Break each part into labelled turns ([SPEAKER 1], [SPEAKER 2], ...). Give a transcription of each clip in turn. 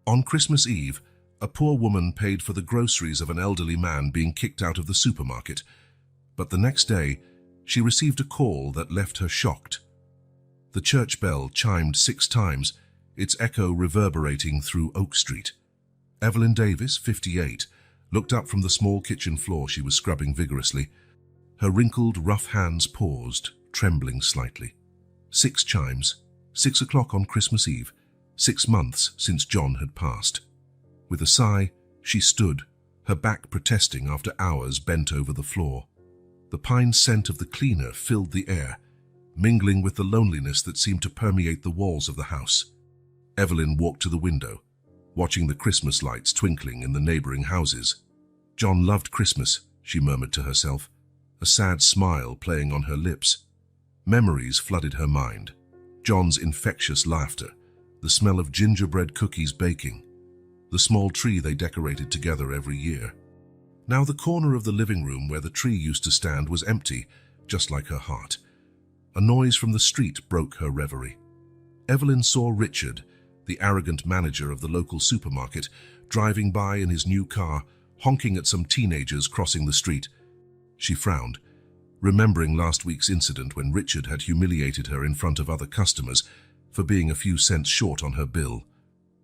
[SPEAKER 1] On Christmas Eve, a poor woman paid for the groceries of an elderly man being kicked out of the supermarket. But the next day, she received a call that left her shocked. The church bell chimed 6 times, its echo reverberating through Oak Street. Evelyn Davis, 58, looked up from the small kitchen floor she was scrubbing vigorously. Her wrinkled, rough hands paused, trembling slightly. 6 chimes, 6 o'clock on Christmas Eve, 6 months since John had passed. With a sigh, she stood, her back protesting after hours bent over the floor. The pine scent of the cleaner filled the air, mingling with the loneliness that seemed to permeate the walls of the house. Evelyn walked to the window, watching the Christmas lights twinkling in the neighboring houses. John loved Christmas, she murmured to herself, a sad smile playing on her lips. Memories flooded her mind. John's infectious laughter, the smell of gingerbread cookies baking, the small tree they decorated together every year. Now the corner of the living room where the tree used to stand was empty, just like her heart. A noise from the street broke her reverie. Evelyn saw Richard, the arrogant manager of the local supermarket, driving by in his new car, honking at some teenagers crossing the street. She frowned, remembering last week's incident when Richard had humiliated her in front of other customers for being a few cents short on her bill.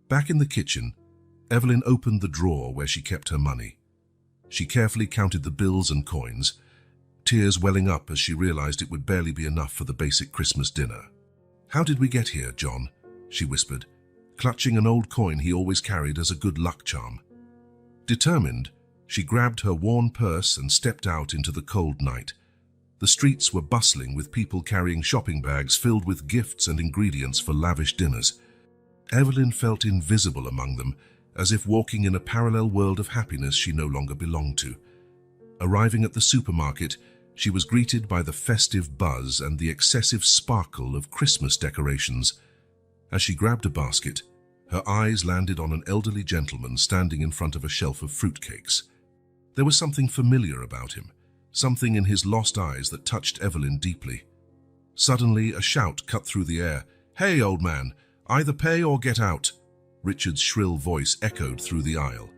[SPEAKER 1] Back in the kitchen, Evelyn opened the drawer where she kept her money. She carefully counted the bills and coins, tears welling up as she realized it would barely be enough for the basic Christmas dinner. "How did we get here, John?" she whispered, clutching an old coin he always carried as a good luck charm. Determined, she grabbed her worn purse and stepped out into the cold night. The streets were bustling with people carrying shopping bags filled with gifts and ingredients for lavish dinners. Evelyn felt invisible among them, as if walking in a parallel world of happiness she no longer belonged to. Arriving at the supermarket, she was greeted by the festive buzz and the excessive sparkle of Christmas decorations. As she grabbed a basket, her eyes landed on an elderly gentleman standing in front of a shelf of fruitcakes. There was something familiar about him, something in his lost eyes that touched Evelyn deeply. Suddenly, a shout cut through the air. "Hey, old man, either pay or get out!" Richard's shrill voice echoed through the aisle.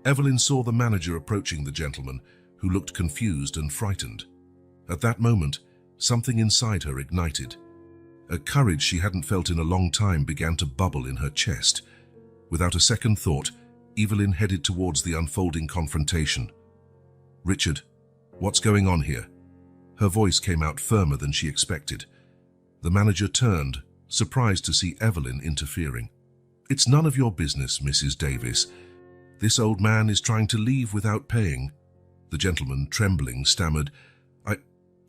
[SPEAKER 1] Evelyn saw the manager approaching the gentleman, who looked confused and frightened. At that moment, something inside her ignited. A courage she hadn't felt in a long time began to bubble in her chest. Without a second thought, Evelyn headed towards the unfolding confrontation. "Richard, what's going on here?" Her voice came out firmer than she expected. The manager turned, surprised to see Evelyn interfering. "It's none of your business, Mrs. Davis. This old man is trying to leave without paying." The gentleman, trembling, stammered,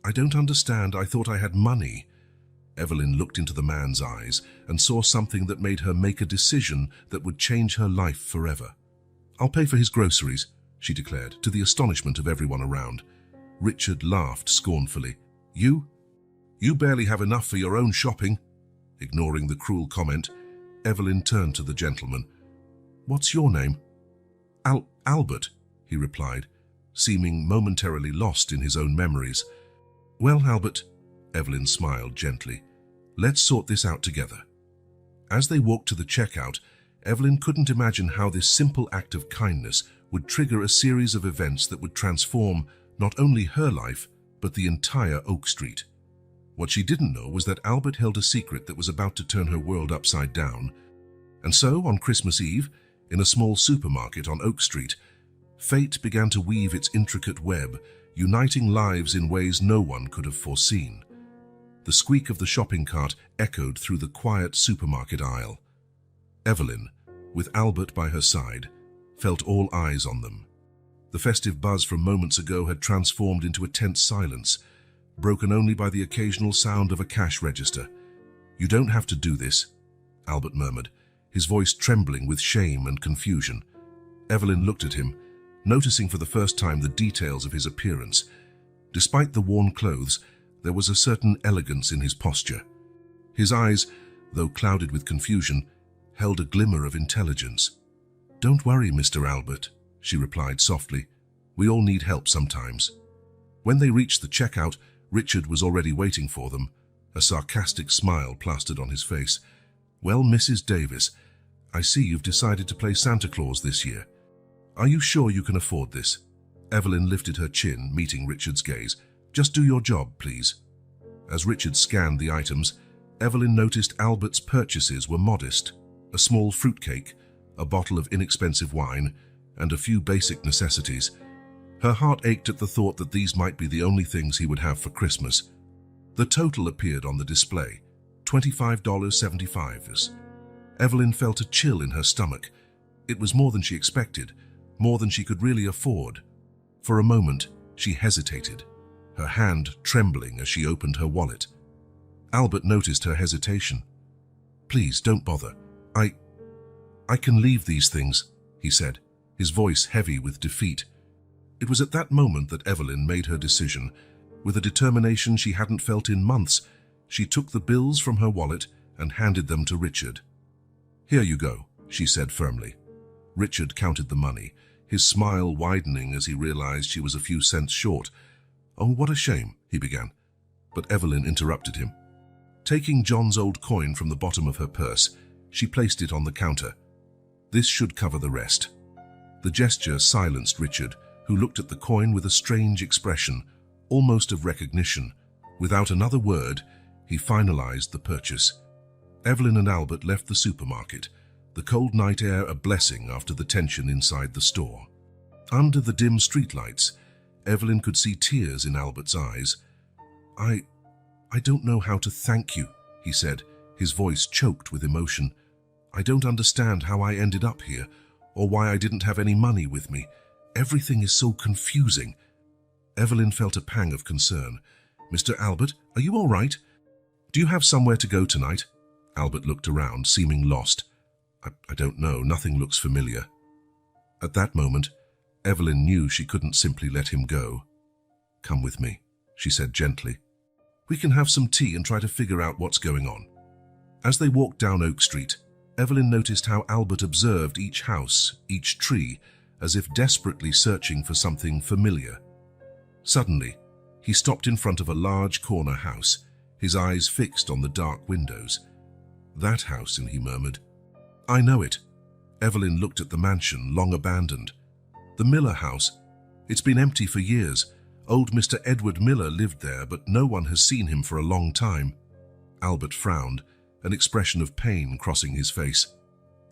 [SPEAKER 1] I don't understand. I thought I had money." Evelyn looked into the man's eyes and saw something that made her make a decision that would change her life forever. "I'll pay for his groceries," she declared, to the astonishment of everyone around. Richard laughed scornfully. You barely have enough for your own shopping." Ignoring the cruel comment, Evelyn turned to the gentleman. "What's your name?" Albert, he replied, seeming momentarily lost in his own memories. "Well, Albert," Evelyn smiled gently, "let's sort this out together." As they walked to the checkout, Evelyn couldn't imagine how this simple act of kindness would trigger a series of events that would transform not only her life, but the entire Oak Street. What she didn't know was that Albert held a secret that was about to turn her world upside down. And so, on Christmas Eve, in a small supermarket on Oak Street, fate began to weave its intricate web, uniting lives in ways no one could have foreseen. The squeak of the shopping cart echoed through the quiet supermarket aisle. Evelyn, with Albert by her side, felt all eyes on them. The festive buzz from moments ago had transformed into a tense silence, broken only by the occasional sound of a cash register. "You don't have to do this," Albert murmured, his voice trembling with shame and confusion. Evelyn looked at him, noticing for the first time the details of his appearance. Despite the worn clothes, there was a certain elegance in his posture. His eyes, though clouded with confusion, held a glimmer of intelligence. "Don't worry, Mr. Albert," she replied softly. "We all need help sometimes." When they reached the checkout, Richard was already waiting for them, a sarcastic smile plastered on his face. "Well, Mrs. Davis, I see you've decided to play Santa Claus this year. Are you sure you can afford this? Evelyn lifted her chin, meeting Richard's gaze. Just do your job, please. As Richard scanned the items, Evelyn noticed Albert's purchases were modest. A small fruitcake, a bottle of inexpensive wine, and a few basic necessities. Her heart ached at the thought that these might be the only things he would have for Christmas. The total appeared on the display, $25.75. Evelyn felt a chill in her stomach. It was more than she expected, more than she could really afford. For a moment, she hesitated, her hand trembling as she opened her wallet. Albert noticed her hesitation. "Please, don't bother. I can leave these things," he said, his voice heavy with defeat. It was at that moment that Evelyn made her decision. With a determination she hadn't felt in months, she took the bills from her wallet and handed them to Richard. "Here you go," she said firmly. Richard counted the money, his smile widening as he realized she was a few cents short. "Oh, what a shame," he began. But Evelyn interrupted him. Taking John's old coin from the bottom of her purse, she placed it on the counter. "This should cover the rest." The gesture silenced Richard, who looked at the coin with a strange expression, almost of recognition. Without another word, he finalized the purchase. Evelyn and Albert left the supermarket, the cold night air a blessing after the tension inside the store. Under the dim streetlights, Evelyn could see tears in Albert's eyes. I don't know how to thank you," he said, his voice choked with emotion. "I don't understand how I ended up here, or why I didn't have any money with me. Everything is so confusing." Evelyn felt a pang of concern. "Mr. Albert, are you all right? Do you have somewhere to go tonight?" Albert looked around, seeming lost. I don't know, nothing looks familiar." At that moment, Evelyn knew she couldn't simply let him go. "Come with me," she said gently. "We can have some tea and try to figure out what's going on." As they walked down Oak Street, Evelyn noticed how Albert observed each house, each tree, as if desperately searching for something familiar. Suddenly, he stopped in front of a large corner house, his eyes fixed on the dark windows. "That house," and he murmured. "I know it." Evelyn looked at the mansion, long abandoned. "The Miller house. It's been empty for years. Old Mr. Edward Miller lived there, but no one has seen him for a long time." Albert frowned, an expression of pain crossing his face.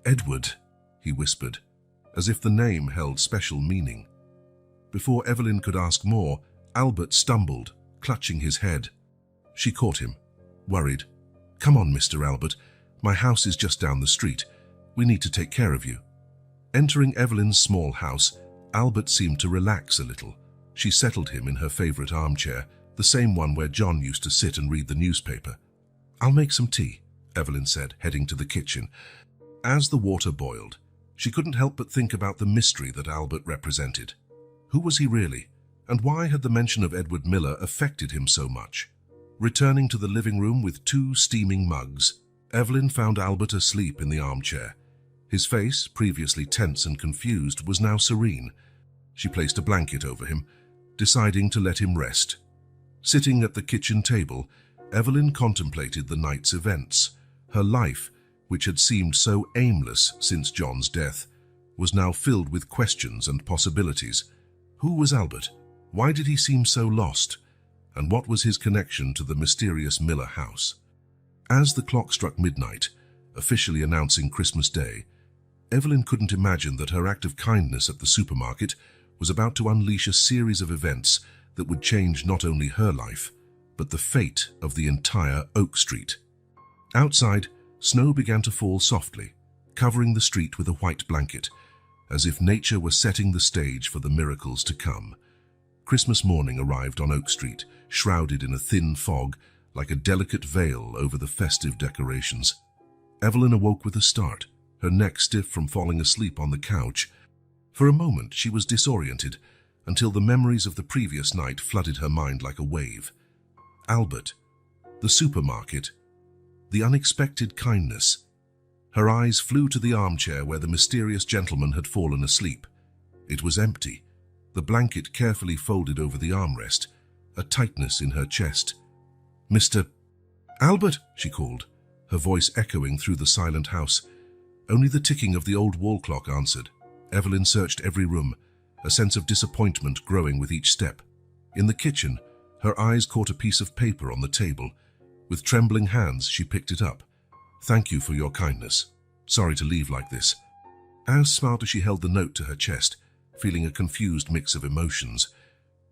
[SPEAKER 1] "Edward," he whispered, as if the name held special meaning. Before Evelyn could ask more, Albert stumbled, clutching his head. She caught him, worried. "Come on, Mr. Albert. My house is just down the street. We need to take care of you." Entering Evelyn's small house, Albert seemed to relax a little. She settled him in her favorite armchair, the same one where John used to sit and read the newspaper. "I'll make some tea," Evelyn said, heading to the kitchen. As the water boiled, she couldn't help but think about the mystery that Albert represented. Who was he really, and why had the mention of Edward Miller affected him so much? Returning to the living room with 2 steaming mugs, Evelyn found Albert asleep in the armchair. His face, previously tense and confused, was now serene. She placed a blanket over him, deciding to let him rest. Sitting at the kitchen table, Evelyn contemplated the night's events. Her life, which had seemed so aimless since John's death, was now filled with questions and possibilities. Who was Albert? Why did he seem so lost? And what was his connection to the mysterious Miller house? As the clock struck midnight, officially announcing Christmas Day, Evelyn couldn't imagine that her act of kindness at the supermarket was about to unleash a series of events that would change not only her life, but the fate of the entire Oak Street. Outside, snow began to fall softly, covering the street with a white blanket, as if nature were setting the stage for the miracles to come. Christmas morning arrived on Oak Street, shrouded in a thin fog, like a delicate veil over the festive decorations. Evelyn awoke with a start, her neck stiff from falling asleep on the couch. For a moment she was disoriented, until the memories of the previous night flooded her mind like a wave. Albert, the supermarket, the unexpected kindness. Her eyes flew to the armchair where the mysterious gentleman had fallen asleep. It was empty, the blanket carefully folded over the armrest, a tightness in her chest. "Mr. Albert," she called, her voice echoing through the silent house. Only the ticking of the old wall clock answered. Evelyn searched every room, a sense of disappointment growing with each step. In the kitchen, her eyes caught a piece of paper on the table. With trembling hands, she picked it up. "Thank you for your kindness. Sorry to leave like this." As smiled as she held the note to her chest, feeling a confused mix of emotions.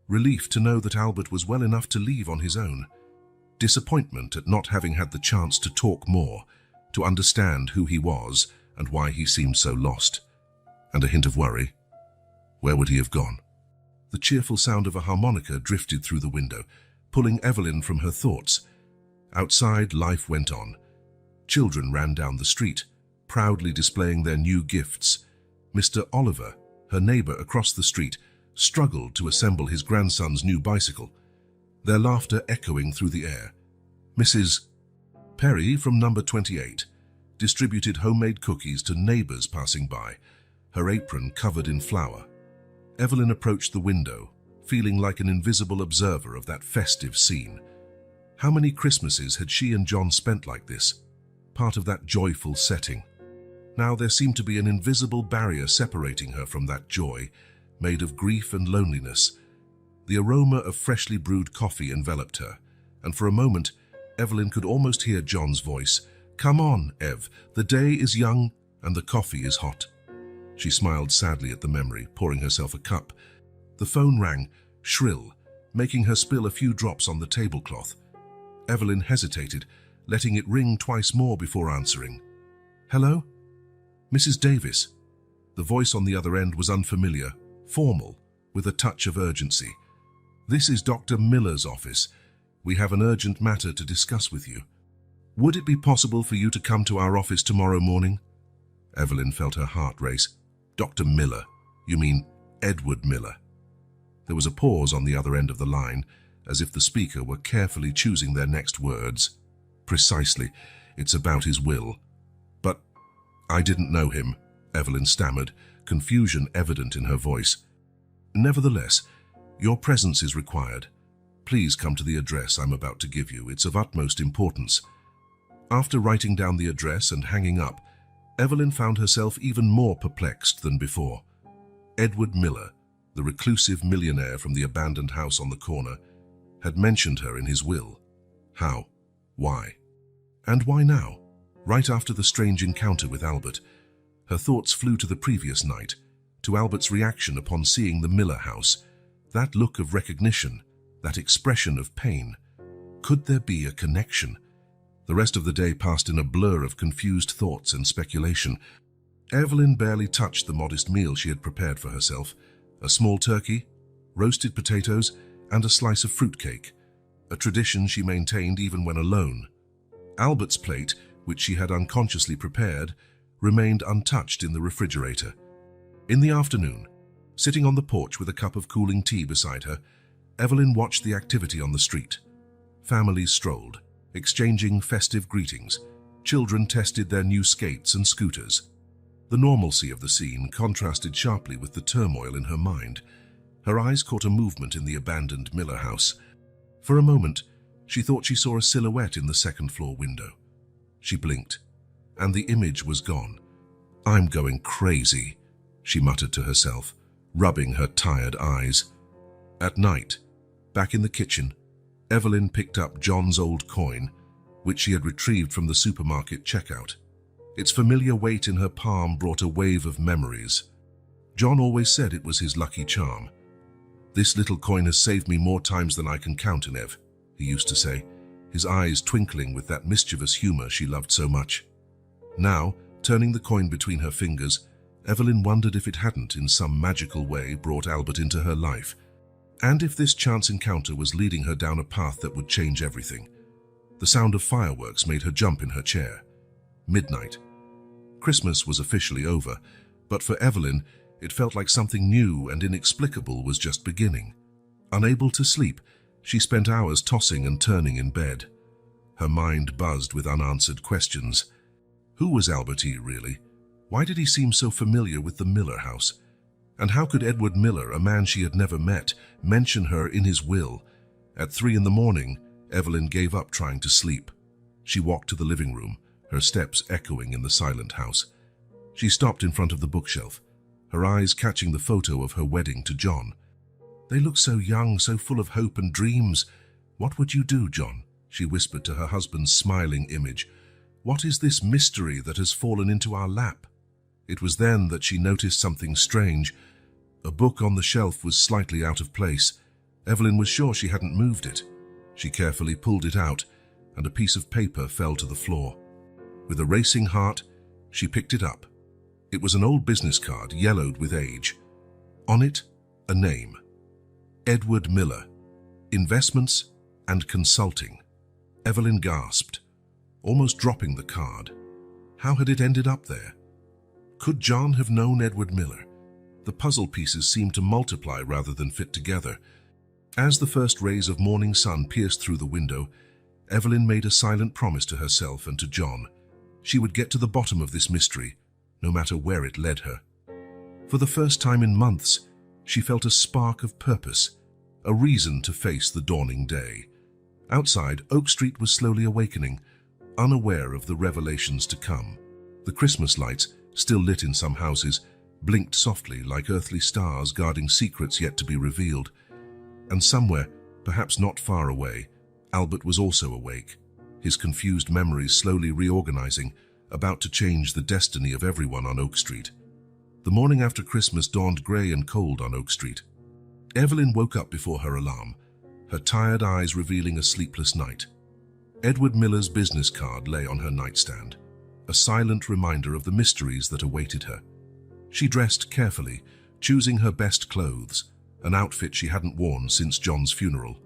[SPEAKER 1] Relief to know that Albert was well enough to leave on his own. Disappointment at not having had the chance to talk more, to understand who he was and why he seemed so lost. And a hint of worry. Where would he have gone? The cheerful sound of a harmonica drifted through the window, pulling Evelyn from her thoughts. Outside, life went on. Children ran down the street, proudly displaying their new gifts. Mr. Oliver, her neighbor across the street, struggled to assemble his grandson's new bicycle, their laughter echoing through the air. Mrs. Perry, from number 28, distributed homemade cookies to neighbors passing by, her apron covered in flour. Evelyn approached the window, feeling like an invisible observer of that festive scene. How many Christmases had she and John spent like this, part of that joyful setting? Now there seemed to be an invisible barrier separating her from that joy, made of grief and loneliness. The aroma of freshly brewed coffee enveloped her, and for a moment, Evelyn could almost hear John's voice. "Come on, Ev, the day is young and the coffee is hot." She smiled sadly at the memory, pouring herself a cup. The phone rang, shrill, making her spill a few drops on the tablecloth. Evelyn hesitated, letting it ring twice more before answering. "Hello? Mrs. Davis." The voice on the other end was unfamiliar, formal, with a touch of urgency. "This is Dr. Miller's office. We have an urgent matter to discuss with you. Would it be possible for you to come to our office tomorrow morning?" Evelyn felt her heart race. "Dr. Miller? You mean Edward Miller?" There was a pause on the other end of the line, as if the speaker were carefully choosing their next words. "Precisely. It's about his will." "But I didn't know him," Evelyn stammered, confusion evident in her voice. "Nevertheless, your presence is required. Please come to the address I'm about to give you. It's of utmost importance." After writing down the address and hanging up, Evelyn found herself even more perplexed than before. Edward Miller, the reclusive millionaire from the abandoned house on the corner, had mentioned her in his will. How? Why? And why now? Right after the strange encounter with Albert, her thoughts flew to the previous night, to Albert's reaction upon seeing the Miller house, that look of recognition, that expression of pain. Could there be a connection? The rest of the day passed in a blur of confused thoughts and speculation. Evelyn barely touched the modest meal she had prepared for herself: a small turkey, roasted potatoes, and a slice of fruitcake, a tradition she maintained even when alone. Albert's plate, which she had unconsciously prepared, remained untouched in the refrigerator. In the afternoon, sitting on the porch with a cup of cooling tea beside her, Evelyn watched the activity on the street. Families strolled, exchanging festive greetings. Children tested their new skates and scooters. The normalcy of the scene contrasted sharply with the turmoil in her mind. Her eyes caught a movement in the abandoned Miller house. For a moment, she thought she saw a silhouette in the second-floor window. She blinked, and the image was gone. "I'm going crazy," she muttered to herself, rubbing her tired eyes. At night, back in the kitchen, Evelyn picked up John's old coin, which she had retrieved from the supermarket checkout. Its familiar weight in her palm brought a wave of memories. John always said it was his lucky charm. "This little coin has saved me more times than I can count, Ev," he used to say, his eyes twinkling with that mischievous humor she loved so much. Now, turning the coin between her fingers, Evelyn wondered if it hadn't, in some magical way, brought Albert into her life. And if this chance encounter was leading her down a path that would change everything. The sound of fireworks made her jump in her chair. Midnight. Christmas was officially over, but for Evelyn, it felt like something new and inexplicable was just beginning. Unable to sleep, she spent hours tossing and turning in bed. Her mind buzzed with unanswered questions. Who was Albert E. really? Why did he seem so familiar with the Miller house? And how could Edward Miller, a man she had never met, mention her in his will? At 3 a.m, Evelyn gave up trying to sleep. She walked to the living room, her steps echoing in the silent house. She stopped in front of the bookshelf, her eyes catching the photo of her wedding to John. "They look so young, so full of hope and dreams. What would you do, John?" she whispered to her husband's smiling image. "What is this mystery that has fallen into our lap?" It was then that she noticed something strange. A book on the shelf was slightly out of place. Evelyn was sure she hadn't moved it. She carefully pulled it out, and a piece of paper fell to the floor. With a racing heart, she picked it up. It was an old business card, yellowed with age. On it, a name: Edward Miller, Investments and Consulting. Evelyn gasped, almost dropping the card. How had it ended up there? Could John have known Edward Miller? The puzzle pieces seemed to multiply rather than fit together. As the first rays of morning sun pierced through the window, Evelyn made a silent promise to herself and to John. She would get to the bottom of this mystery, no matter where it led her. For the first time in months, she felt a spark of purpose, a reason to face the dawning day. Outside, Oak Street was slowly awakening, unaware of the revelations to come. The Christmas lights, still lit in some houses, blinked softly like earthly stars guarding secrets yet to be revealed. And somewhere, perhaps not far away, Albert was also awake, his confused memories slowly reorganizing, about to change the destiny of everyone on Oak Street. The morning after Christmas dawned grey and cold on Oak Street. Evelyn woke up before her alarm, her tired eyes revealing a sleepless night. Edward Miller's business card lay on her nightstand, a silent reminder of the mysteries that awaited her. She dressed carefully, choosing her best clothes, an outfit she hadn't worn since John's funeral.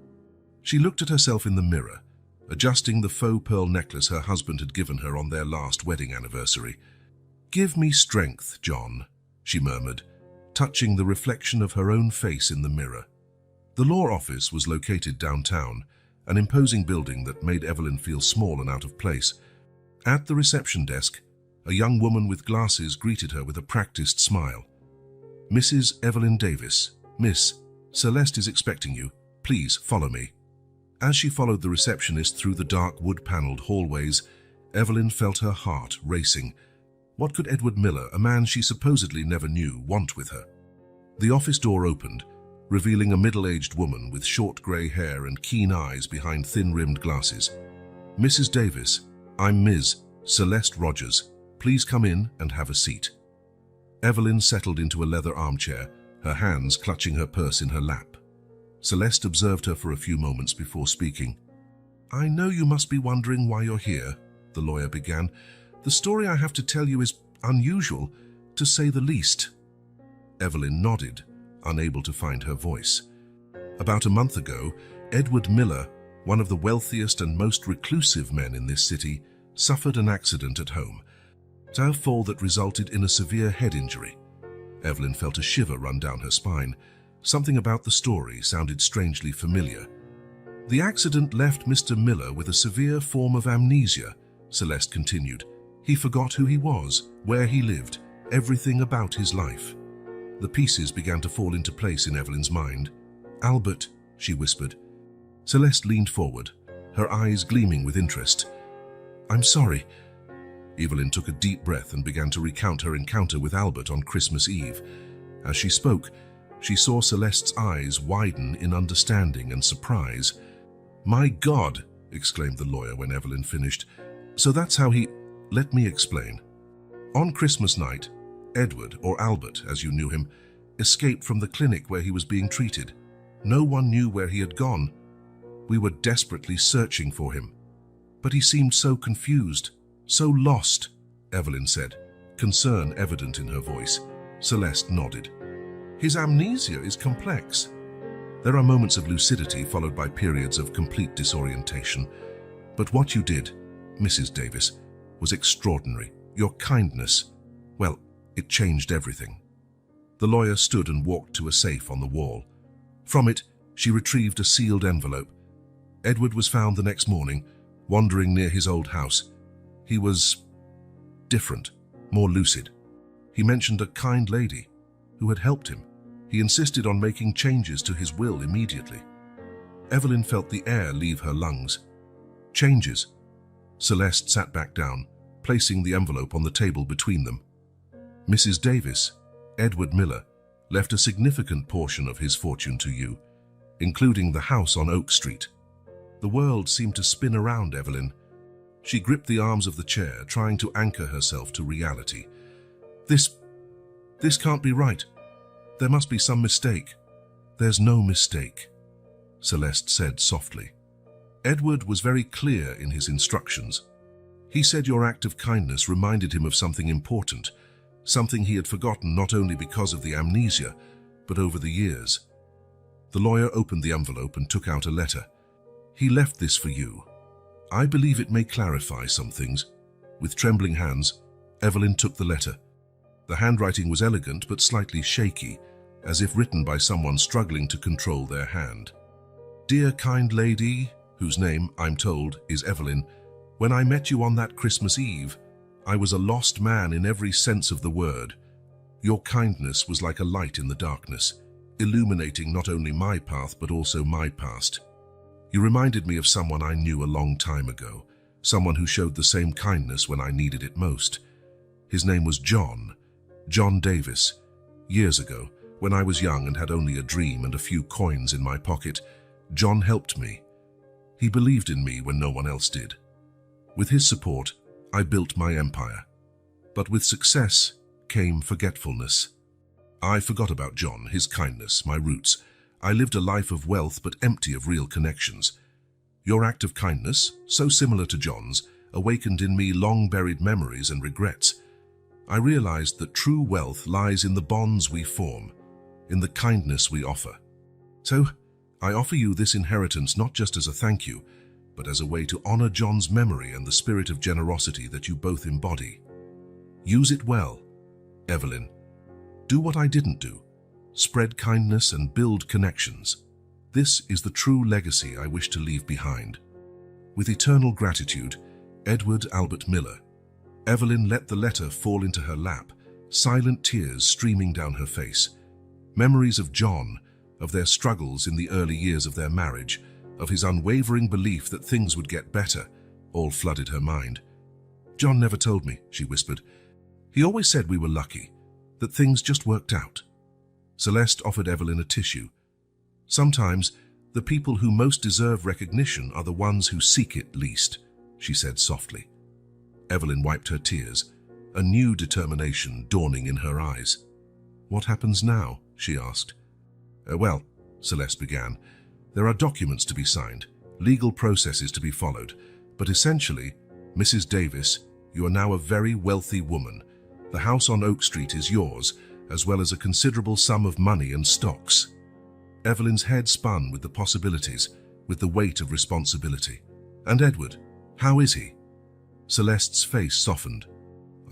[SPEAKER 1] She looked at herself in the mirror, adjusting the faux pearl necklace her husband had given her on their last wedding anniversary. "Give me strength, John," she murmured, touching the reflection of her own face in the mirror. The law office was located downtown, an imposing building that made Evelyn feel small and out of place. At the reception desk, a young woman with glasses greeted her with a practiced smile. "Mrs. Evelyn Davis, Miss, Celeste is expecting you. Please follow me." As she followed the receptionist through the dark wood-paneled hallways, Evelyn felt her heart racing. What could Edward Miller, a man she supposedly never knew, want with her? The office door opened, revealing a middle-aged woman with short grey hair and keen eyes behind thin-rimmed glasses. "Mrs. Davis, I'm Ms. Celeste Rogers. Please come in and have a seat." Evelyn settled into a leather armchair, her hands clutching her purse in her lap. Celeste observed her for a few moments before speaking. "I know you must be wondering why you're here," the lawyer began. "The story I have to tell you is unusual, to say the least." Evelyn nodded, unable to find her voice. About a month ago, Edward Miller, one of the wealthiest and most reclusive men in this city, suffered an accident at home, a fall that resulted in a severe head injury. Evelyn felt a shiver run down her spine. Something about the story sounded strangely familiar. "The accident left Mr. Miller with a severe form of amnesia," Celeste continued. "He forgot who he was, where he lived, everything about his life." The pieces began to fall into place in Evelyn's mind. "Albert," she whispered. Celeste leaned forward, her eyes gleaming with interest. "I'm sorry." Evelyn took a deep breath and began to recount her encounter with Albert on Christmas Eve. As she spoke, she saw Celeste's eyes widen in understanding and surprise. "My God!" exclaimed the lawyer when Evelyn finished. "So that's how he—" "Let me explain. On Christmas night, Edward, or Albert as you knew him, escaped from the clinic where he was being treated. No one knew where he had gone. We were desperately searching for him. But he seemed so confused, so lost," Evelyn said, concern evident in her voice. Celeste nodded. "His amnesia is complex. There are moments of lucidity followed by periods of complete disorientation. But what you did, Mrs. Davis, was extraordinary. Your kindness, well, it changed everything." The lawyer stood and walked to a safe on the wall. From it, she retrieved a sealed envelope. Edward was found the next morning, wandering near his old house. He was different, more lucid. He mentioned a kind lady who had helped him. He insisted on making changes to his will immediately. Evelyn felt the air leave her lungs. "Changes?" Celeste sat back down, placing the envelope on the table between them. Mrs. Davis, Edward Miller, left a significant portion of his fortune to you, including the house on Oak Street. The world seemed to spin around Evelyn. She gripped the arms of the chair, trying to anchor herself to reality. This can't be right. There must be some mistake. There's no mistake, Celeste said softly. Edward was very clear in his instructions. He said your act of kindness reminded him of something important, something he had forgotten not only because of the amnesia, but over the years. The lawyer opened the envelope and took out a letter. He left this for you. I believe it may clarify some things. With trembling hands, Evelyn took the letter. The handwriting was elegant but slightly shaky, as if written by someone struggling to control their hand. Dear kind lady, whose name, I'm told, is Evelyn, when I met you on that Christmas Eve, I was a lost man in every sense of the word. Your kindness was like a light in the darkness, illuminating not only my path but also my past. You reminded me of someone I knew a long time ago, someone who showed the same kindness when I needed it most. His name was John Davis. Years ago, when I was young and had only a dream and a few coins in my pocket, John helped me. He believed in me when no one else did. With his support, I built my empire. But with success came forgetfulness. I forgot about John, his kindness, my roots. I lived a life of wealth but empty of real connections. Your act of kindness, so similar to John's, awakened in me long-buried memories and regrets. I realized that true wealth lies in the bonds we form, in the kindness we offer. So, I offer you this inheritance not just as a thank you, but as a way to honor John's memory and the spirit of generosity that you both embody. Use it well, Evelyn. Do what I didn't do. Spread kindness and build connections. This is the true legacy I wish to leave behind. With eternal gratitude, Edward Albert Miller. Evelyn let the letter fall into her lap, silent tears streaming down her face. Memories of John, of their struggles in the early years of their marriage, of his unwavering belief that things would get better, all flooded her mind. John never told me, she whispered. He always said we were lucky, that things just worked out. Celeste offered Evelyn a tissue. Sometimes, the people who most deserve recognition are the ones who seek it least, she said softly. Evelyn wiped her tears, a new determination dawning in her eyes. What happens now? She asked. Well, Celeste began, there are documents to be signed, legal processes to be followed, but essentially, Mrs. Davis, you are now a very wealthy woman. The house on Oak Street is yours, as well as a considerable sum of money and stocks. Evelyn's head spun with the possibilities, with the weight of responsibility. And Edward, how is he? Celeste's face softened.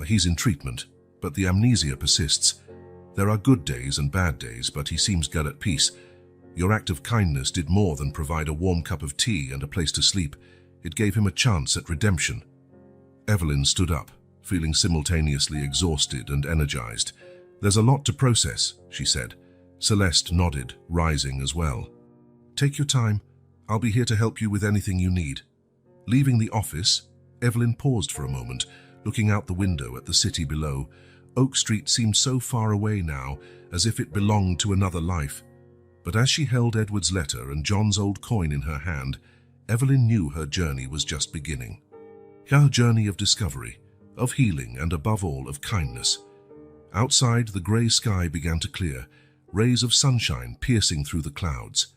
[SPEAKER 1] He's in treatment, but the amnesia persists. There are good days and bad days, but he seems good at peace. Your act of kindness did more than provide a warm cup of tea and a place to sleep. It gave him a chance at redemption. Evelyn stood up, feeling simultaneously exhausted and energized. There's a lot to process, she said. Celeste nodded, rising as well. Take your time. I'll be here to help you with anything you need. Leaving the office, Evelyn paused for a moment, looking out the window at the city below. Oak Street seemed so far away now, as if it belonged to another life. But as she held Edward's letter and John's old coin in her hand, Evelyn knew her journey was just beginning. Her journey of discovery, of healing, and above all, of kindness. Outside, the grey sky began to clear, rays of sunshine piercing through the clouds.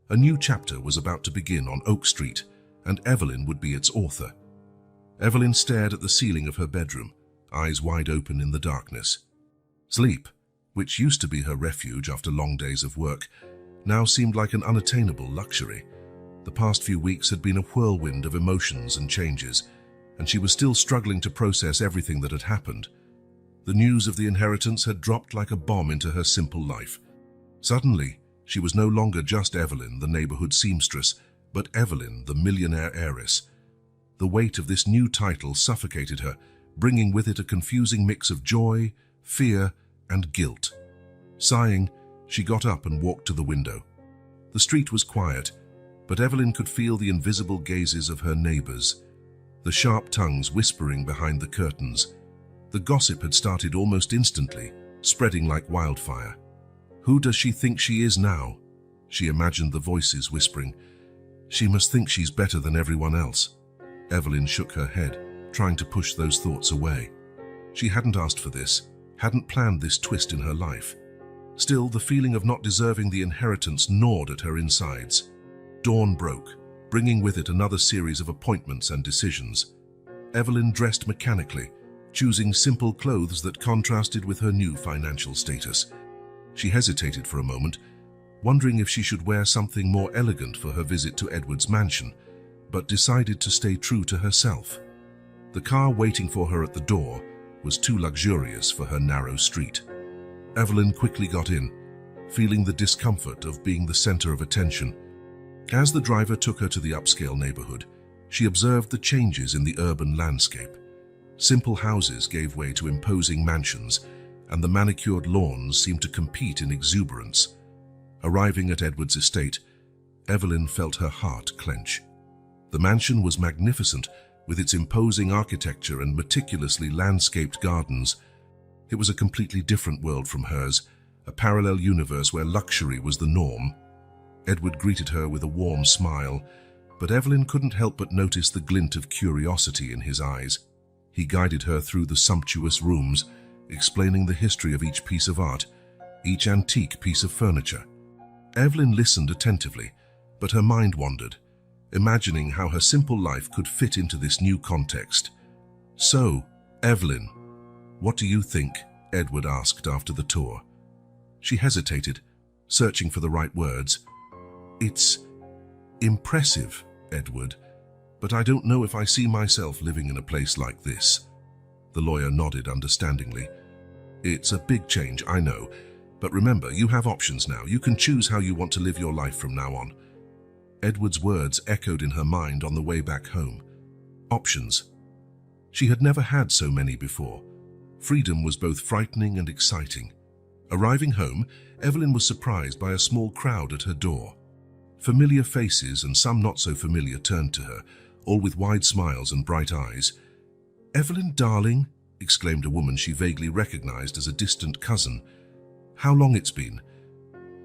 [SPEAKER 1] A new chapter was about to begin on Oak Street, and Evelyn would be its author. Evelyn stared at the ceiling of her bedroom, eyes wide open in the darkness. Sleep, which used to be her refuge after long days of work, now seemed like an unattainable luxury. The past few weeks had been a whirlwind of emotions and changes, and she was still struggling to process everything that had happened. The news of the inheritance had dropped like a bomb into her simple life. Suddenly, she was no longer just Evelyn, the neighborhood seamstress, but Evelyn, the millionaire heiress. The weight of this new title suffocated her, bringing with it a confusing mix of joy, fear, and guilt. Sighing, she got up and walked to the window. The street was quiet, but Evelyn could feel the invisible gazes of her neighbors, the sharp tongues whispering behind the curtains. The gossip had started almost instantly, spreading like wildfire. Who does she think she is now? She imagined the voices whispering. She must think she's better than everyone else. Evelyn shook her head, trying to push those thoughts away. She hadn't asked for this, hadn't planned this twist in her life. Still, the feeling of not deserving the inheritance gnawed at her insides. Dawn broke, bringing with it another series of appointments and decisions. Evelyn dressed mechanically, choosing simple clothes that contrasted with her new financial status. She hesitated for a moment, wondering if she should wear something more elegant for her visit to Edward's mansion, but decided to stay true to herself. The car waiting for her at the door was too luxurious for her narrow street. Evelyn quickly got in, feeling the discomfort of being the center of attention. As the driver took her to the upscale neighborhood, she observed the changes in the urban landscape. Simple houses gave way to imposing mansions, and the manicured lawns seemed to compete in exuberance. Arriving at Edward's estate, Evelyn felt her heart clench. The mansion was magnificent, with its imposing architecture and meticulously landscaped gardens. It was a completely different world from hers, a parallel universe where luxury was the norm. Edward greeted her with a warm smile, but Evelyn couldn't help but notice the glint of curiosity in his eyes. He guided her through the sumptuous rooms, explaining the history of each piece of art, each antique piece of furniture. Evelyn listened attentively, but her mind wandered, imagining how her simple life could fit into this new context. "So, Evelyn, what do you think?" Edward asked after the tour. She hesitated, searching for the right words. "It's impressive, Edward, but I don't know if I see myself living in a place like this." The lawyer nodded understandingly. "It's a big change, I know, but remember, you have options now. You can choose how you want to live your life from now on." Edward's words echoed in her mind on the way back home. Options. She had never had so many before. Freedom was both frightening and exciting. Arriving home, Evelyn was surprised by a small crowd at her door. Familiar faces and some not so familiar turned to her, all with wide smiles and bright eyes. "Evelyn, darling," exclaimed a woman she vaguely recognized as a distant cousin. "How long it's been.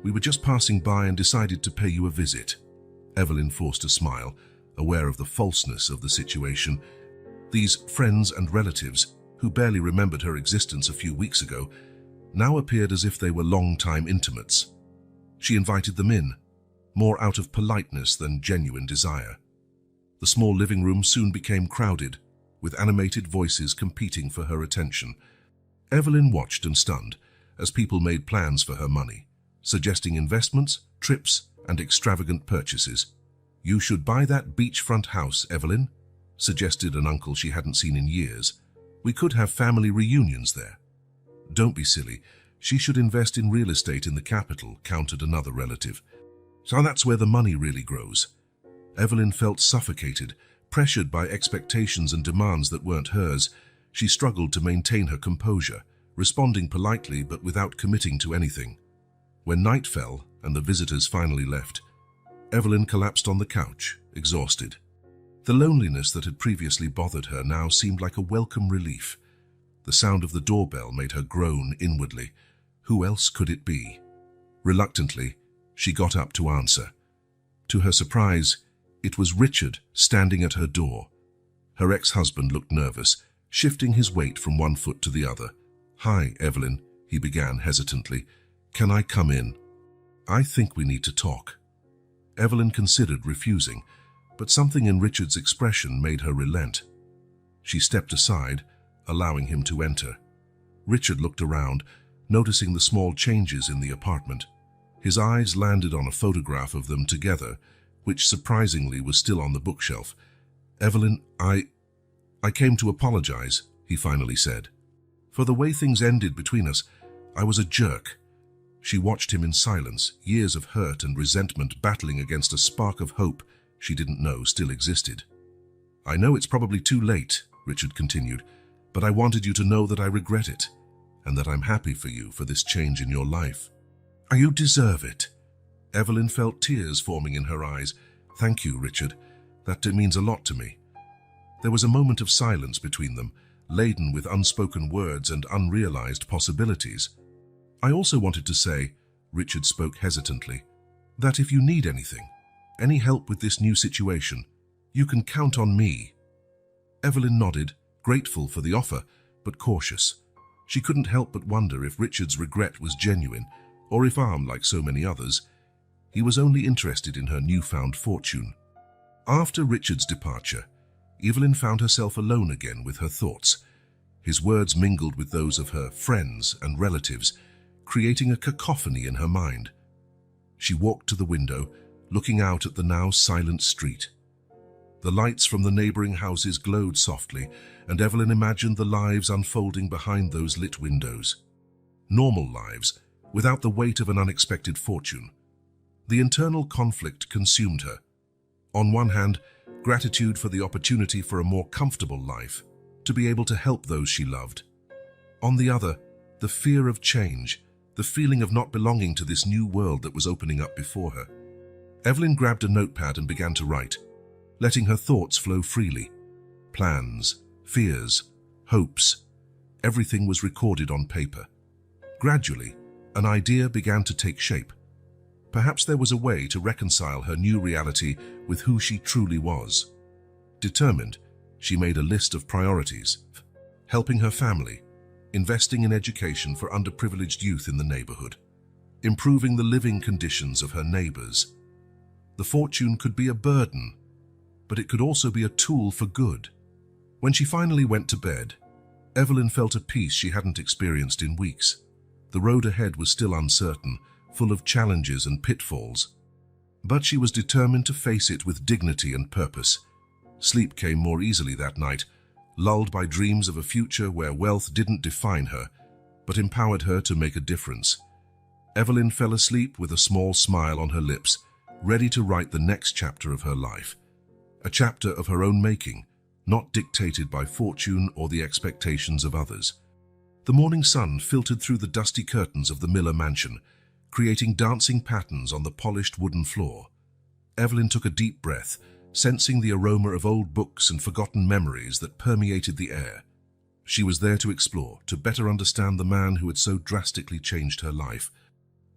[SPEAKER 1] We were just passing by and decided to pay you a visit." Evelyn forced a smile, aware of the falseness of the situation. These friends and relatives, who barely remembered her existence a few weeks ago, now appeared as if they were long-time intimates. She invited them in, more out of politeness than genuine desire. The small living room soon became crowded, with animated voices competing for her attention. Evelyn watched and stunned as people made plans for her money, suggesting investments, trips, and extravagant purchases. "You should buy that beachfront house, Evelyn," suggested an uncle she hadn't seen in years. "We could have family reunions there." "Don't be silly. She should invest in real estate in the capital," countered another relative. "So that's where the money really grows." Evelyn felt suffocated, pressured by expectations and demands that weren't hers. She struggled to maintain her composure, responding politely but without committing to anything. When night fell and the visitors finally left, Evelyn collapsed on the couch, exhausted. The loneliness that had previously bothered her now seemed like a welcome relief. The sound of the doorbell made her groan inwardly. Who else could it be? Reluctantly, she got up to answer. To her surprise, it was Richard standing at her door. Her ex-husband looked nervous, shifting his weight from one foot to the other. "Hi, Evelyn," he began hesitantly. "Can I come in? I think we need to talk." Evelyn considered refusing, but something in Richard's expression made her relent. She stepped aside, allowing him to enter. Richard looked around, noticing the small changes in the apartment. His eyes landed on a photograph of them together, which surprisingly was still on the bookshelf. "Evelyn, I came to apologize," he finally said. "For the way things ended between us, I was a jerk." She watched him in silence, years of hurt and resentment battling against a spark of hope she didn't know still existed. "I know it's probably too late," Richard continued, "but I wanted you to know that I regret it, and that I'm happy for you for this change in your life." "You deserve it." Evelyn felt tears forming in her eyes. "Thank you, Richard. That means a lot to me." There was a moment of silence between them, laden with unspoken words and unrealized possibilities. "I also wanted to say," Richard spoke hesitantly, "that if you need anything, any help with this new situation, you can count on me." Evelyn nodded, grateful for the offer, but cautious. She couldn't help but wonder if Richard's regret was genuine, or if, like so many others, he was only interested in her newfound fortune. After Richard's departure, Evelyn found herself alone again with her thoughts. His words mingled with those of her friends and relatives, creating a cacophony in her mind. She walked to the window, looking out at the now silent street. The lights from the neighboring houses glowed softly, and Evelyn imagined the lives unfolding behind those lit windows. Normal lives, without the weight of an unexpected fortune. The internal conflict consumed her. On one hand, gratitude for the opportunity for a more comfortable life, to be able to help those she loved. On the other, the fear of change, the feeling of not belonging to this new world that was opening up before her. Evelyn grabbed a notepad and began to write, letting her thoughts flow freely. Plans, fears, hopes, everything was recorded on paper. Gradually, an idea began to take shape. Perhaps there was a way to reconcile her new reality with who she truly was. Determined, she made a list of priorities: helping her family, investing in education for underprivileged youth in the neighborhood, improving the living conditions of her neighbors. The fortune could be a burden, but it could also be a tool for good. When she finally went to bed, Evelyn felt a peace she hadn't experienced in weeks. The road ahead was still uncertain, full of challenges and pitfalls. But she was determined to face it with dignity and purpose. Sleep came more easily that night, lulled by dreams of a future where wealth didn't define her, but empowered her to make a difference. Evelyn fell asleep with a small smile on her lips, ready to write the next chapter of her life. A chapter of her own making, not dictated by fortune or the expectations of others. The morning sun filtered through the dusty curtains of the Miller mansion, creating dancing patterns on the polished wooden floor. Evelyn took a deep breath, sensing the aroma of old books and forgotten memories that permeated the air. She was there to explore, to better understand the man who had so drastically changed her life.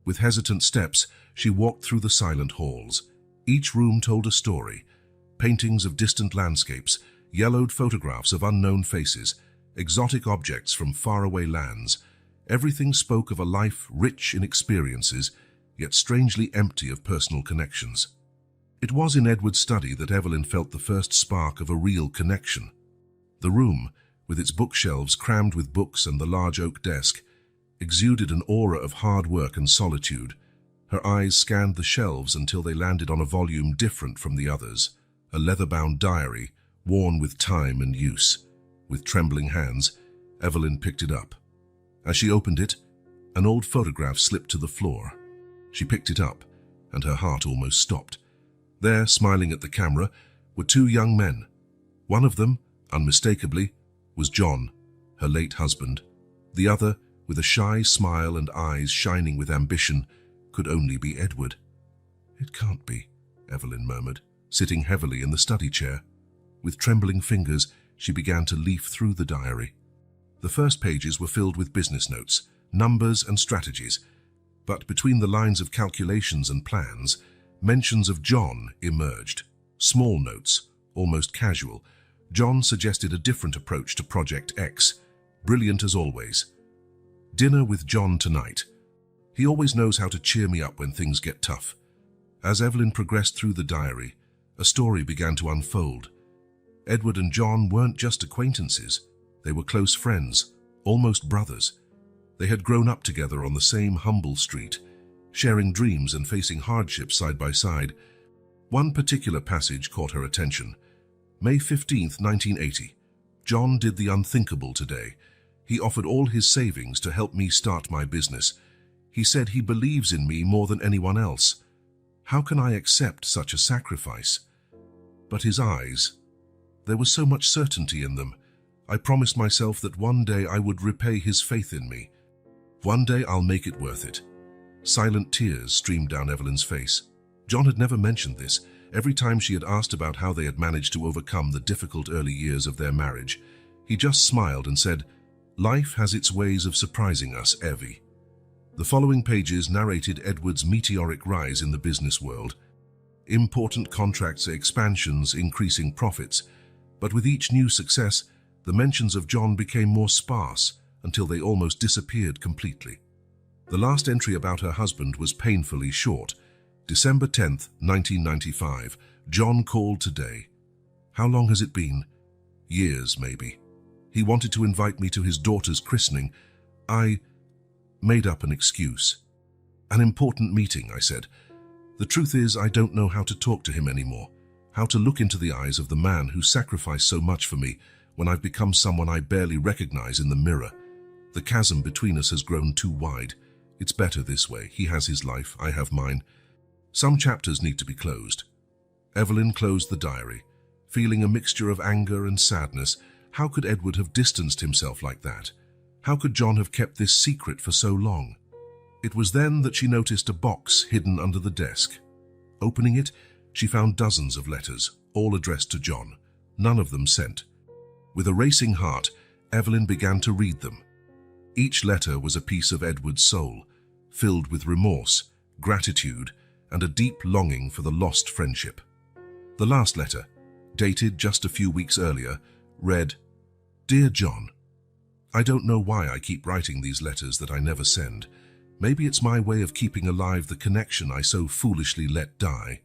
[SPEAKER 1] With hesitant steps, she walked through the silent halls. Each room told a story: paintings of distant landscapes, yellowed photographs of unknown faces, exotic objects from faraway lands. Everything spoke of a life rich in experiences, yet strangely empty of personal connections. It was in Edward's study that Evelyn felt the first spark of a real connection. The room, with its bookshelves crammed with books and the large oak desk, exuded an aura of hard work and solitude. Her eyes scanned the shelves until they landed on a volume different from the others, a leather-bound diary, worn with time and use. With trembling hands, Evelyn picked it up. As she opened it, an old photograph slipped to the floor. She picked it up, and her heart almost stopped. There, smiling at the camera, were two young men. One of them, unmistakably, was John, her late husband. The other, with a shy smile and eyes shining with ambition, could only be Edward. "It can't be," Evelyn murmured, sitting heavily in the study chair. With trembling fingers, she began to leaf through the diary. The first pages were filled with business notes, numbers and strategies, but between the lines of calculations and plans, mentions of John emerged. Small notes, almost casual. John suggested a different approach to Project X, brilliant as always. "Dinner with John tonight. He always knows how to cheer me up when things get tough." As Evelyn progressed through the diary, a story began to unfold. Edward and John weren't just acquaintances. They were close friends, almost brothers. They had grown up together on the same humble street, sharing dreams and facing hardships side by side. One particular passage caught her attention. May 15th, 1980. "John did the unthinkable today. He offered all his savings to help me start my business. He said he believes in me more than anyone else. How can I accept such a sacrifice?" But his eyes, there was so much certainty in them. "I promised myself that one day I would repay his faith in me. One day I'll make it worth it." Silent tears streamed down Evelyn's face. John had never mentioned this. Every time she had asked about how they had managed to overcome the difficult early years of their marriage, He just smiled and said, "Life has its ways of surprising us, Evie." The following pages narrated Edward's meteoric rise in the business world. Important contracts, expansions, increasing profits. But with each new success, the mentions of John became more sparse until they almost disappeared completely. The last entry about her husband was painfully short. December 10th, 1995. John called today. How long has it been? Years, maybe. He wanted to invite me to his daughter's christening. I made up an excuse. An important meeting, I said. The truth is, I don't know how to talk to him anymore, how to look into the eyes of the man who sacrificed so much for me when I've become someone I barely recognize in the mirror. The chasm between us has grown too wide. It's better this way. He has his life, I have mine. Some chapters need to be closed. Evelyn closed the diary, feeling a mixture of anger and sadness. How could Edward have distanced himself like that? How could John have kept this secret for so long? It was then that she noticed a box hidden under the desk. Opening it, she found dozens of letters, all addressed to John, none of them sent. With a racing heart, Evelyn began to read them. Each letter was a piece of Edward's soul, filled with remorse, gratitude, and a deep longing for the lost friendship. The last letter, dated just a few weeks earlier, read, "Dear John, I don't know why I keep writing these letters that I never send. Maybe it's my way of keeping alive the connection I so foolishly let die.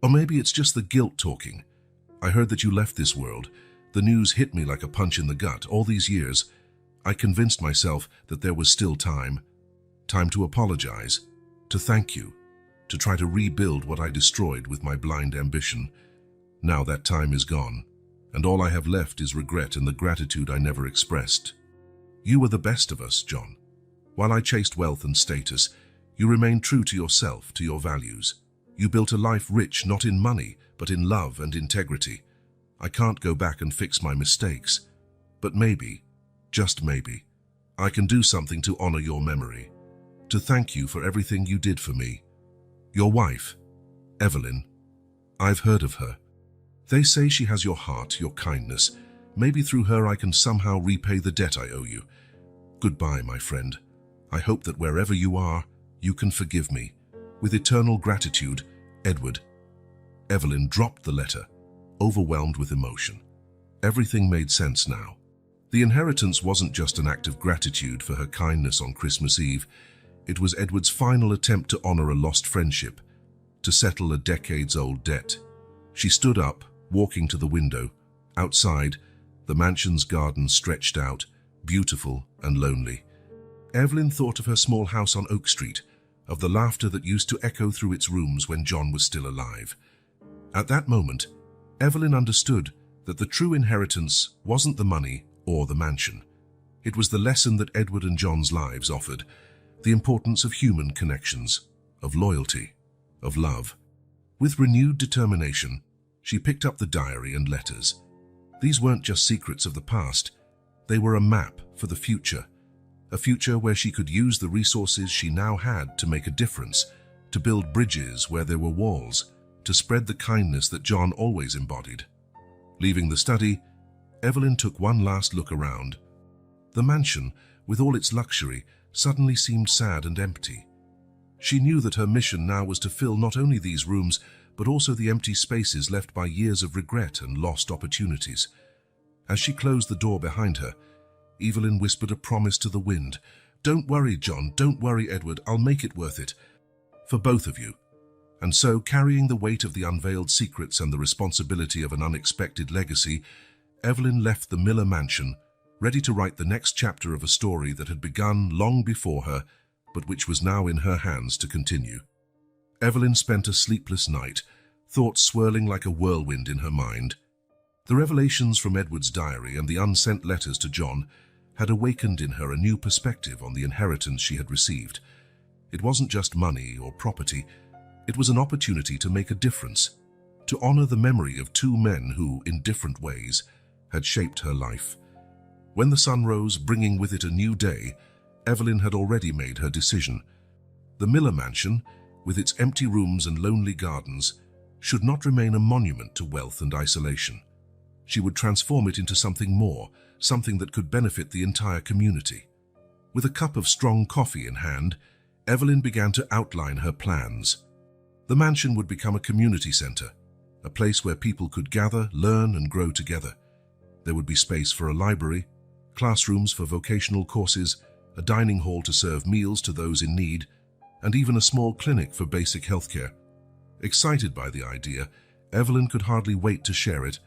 [SPEAKER 1] Or maybe it's just the guilt talking. I heard that you left this world. The news hit me like a punch in the gut. All these years, I convinced myself that there was still time. Time to apologize, to thank you, to try to rebuild what I destroyed with my blind ambition. Now that time is gone, and all I have left is regret and the gratitude I never expressed. You were the best of us, John. While I chased wealth and status, you remained true to yourself, to your values. You built a life rich not in money, but in love and integrity. I can't go back and fix my mistakes, but maybe, just maybe, I can do something to honor your memory, to thank you for everything you did for me. Your wife, Evelyn. I've heard of her. They say she has your heart, your kindness. Maybe through her I can somehow repay the debt I owe you. Goodbye, my friend. I hope that wherever you are, you can forgive me. With eternal gratitude, Edward." Evelyn dropped the letter, overwhelmed with emotion. Everything made sense now. The inheritance wasn't just an act of gratitude for her kindness on Christmas Eve. It was Edward's final attempt to honor a lost friendship, to settle a decades-old debt. She stood up, walking to the window. Outside, the mansion's garden stretched out, beautiful and lonely. Evelyn thought of her small house on Oak Street, of the laughter that used to echo through its rooms when John was still alive. At that moment, Evelyn understood that the true inheritance wasn't the money or the mansion. It was the lesson that Edward and John's lives offered, the importance of human connections, of loyalty, of love. With renewed determination, she picked up the diary and letters. These weren't just secrets of the past, they were a map for the future. A future where she could use the resources she now had to make a difference, to build bridges where there were walls, to spread the kindness that John always embodied. Leaving the study, Evelyn took one last look around. The mansion, with all its luxury, suddenly seemed sad and empty. She knew that her mission now was to fill not only these rooms, but also the empty spaces left by years of regret and lost opportunities. As she closed the door behind her, Evelyn whispered a promise to the wind. "Don't worry, John, don't worry, Edward, I'll make it worth it. For both of you." And so, carrying the weight of the unveiled secrets and the responsibility of an unexpected legacy, Evelyn left the Miller mansion, ready to write the next chapter of a story that had begun long before her, but which was now in her hands to continue. Evelyn spent a sleepless night, thoughts swirling like a whirlwind in her mind. The revelations from Edward's diary and the unsent letters to John had awakened in her a new perspective on the inheritance she had received. It wasn't just money or property, it was an opportunity to make a difference, to honor the memory of two men who, in different ways, had shaped her life. When the sun rose, bringing with it a new day, Evelyn had already made her decision. The Miller mansion, with its empty rooms and lonely gardens, should not remain a monument to wealth and isolation. She would transform it into something more, something that could benefit the entire community. With a cup of strong coffee in hand, Evelyn began to outline her plans. The mansion would become a community center, a place where people could gather, learn, and grow together. There would be space for a library, classrooms for vocational courses, a dining hall to serve meals to those in need, and even a small clinic for basic healthcare. Excited by the idea, Evelyn could hardly wait to share it.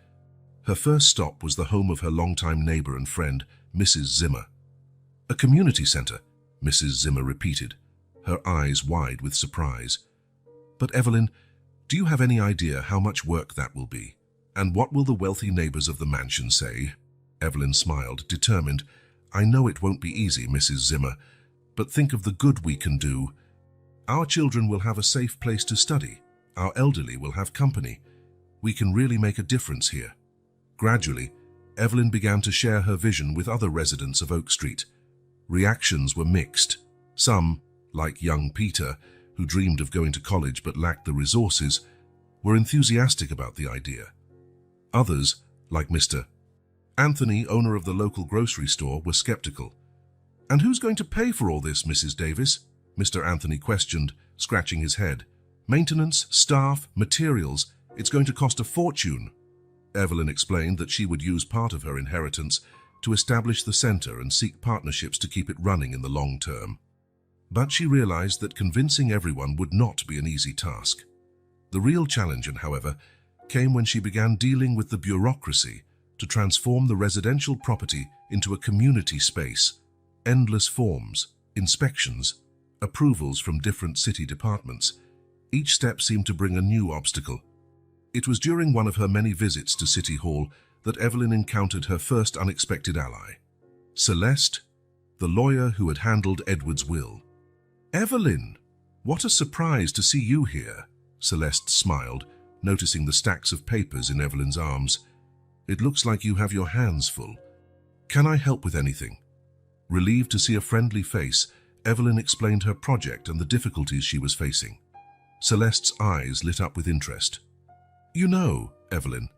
[SPEAKER 1] Her first stop was the home of her longtime neighbor and friend, Mrs. Zimmer. "A community center," Mrs. Zimmer repeated, her eyes wide with surprise. "But Evelyn, do you have any idea how much work that will be? And what will the wealthy neighbors of the mansion say?" Evelyn smiled, determined. "I know it won't be easy, Mrs. Zimmer, but think of the good we can do. Our children will have a safe place to study. Our elderly will have company. We can really make a difference here." Gradually, Evelyn began to share her vision with other residents of Oak Street. Reactions were mixed. Some, like young Peter, who dreamed of going to college but lacked the resources, were enthusiastic about the idea. Others, like Mr. Anthony, owner of the local grocery store, were skeptical. "And who's going to pay for all this, Mrs. Davis?" Mr. Anthony questioned, scratching his head. "Maintenance, staff, materials, it's going to cost a fortune." Evelyn explained that she would use part of her inheritance to establish the center and seek partnerships to keep it running in the long term. But she realized that convincing everyone would not be an easy task. The real challenge, however, came when she began dealing with the bureaucracy to transform the residential property into a community space. Endless forms, inspections, approvals from different city departments. Each step seemed to bring a new obstacle. It was during one of her many visits to City Hall that Evelyn encountered her first unexpected ally, Celeste, the lawyer who had handled Edward's will. "Evelyn, what a surprise to see you here," Celeste smiled, noticing the stacks of papers in Evelyn's arms. "It looks like you have your hands full. Can I help with anything?" Relieved to see a friendly face, Evelyn explained her project and the difficulties she was facing. Celeste's eyes lit up with interest. "You know, Evelyn,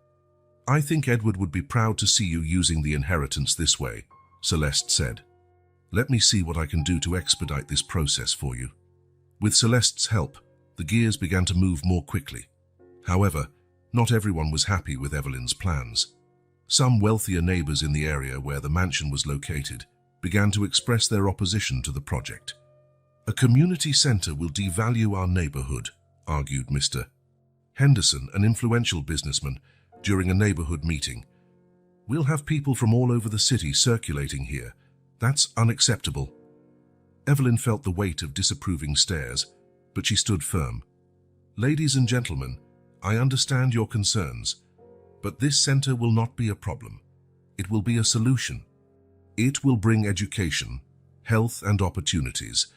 [SPEAKER 1] I think Edward would be proud to see you using the inheritance this way," Celeste said. "Let me see what I can do to expedite this process for you." With Celeste's help, the gears began to move more quickly. However, not everyone was happy with Evelyn's plans. Some wealthier neighbors in the area where the mansion was located began to express their opposition to the project. "A community center will devalue our neighborhood," argued Mr. Henderson, an influential businessman, during a neighborhood meeting. "We'll have people from all over the city circulating here. That's unacceptable." Evelyn felt the weight of disapproving stares, but she stood firm. "Ladies and gentlemen, I understand your concerns, but this center will not be a problem. It will be a solution. It will bring education, health, and opportunities.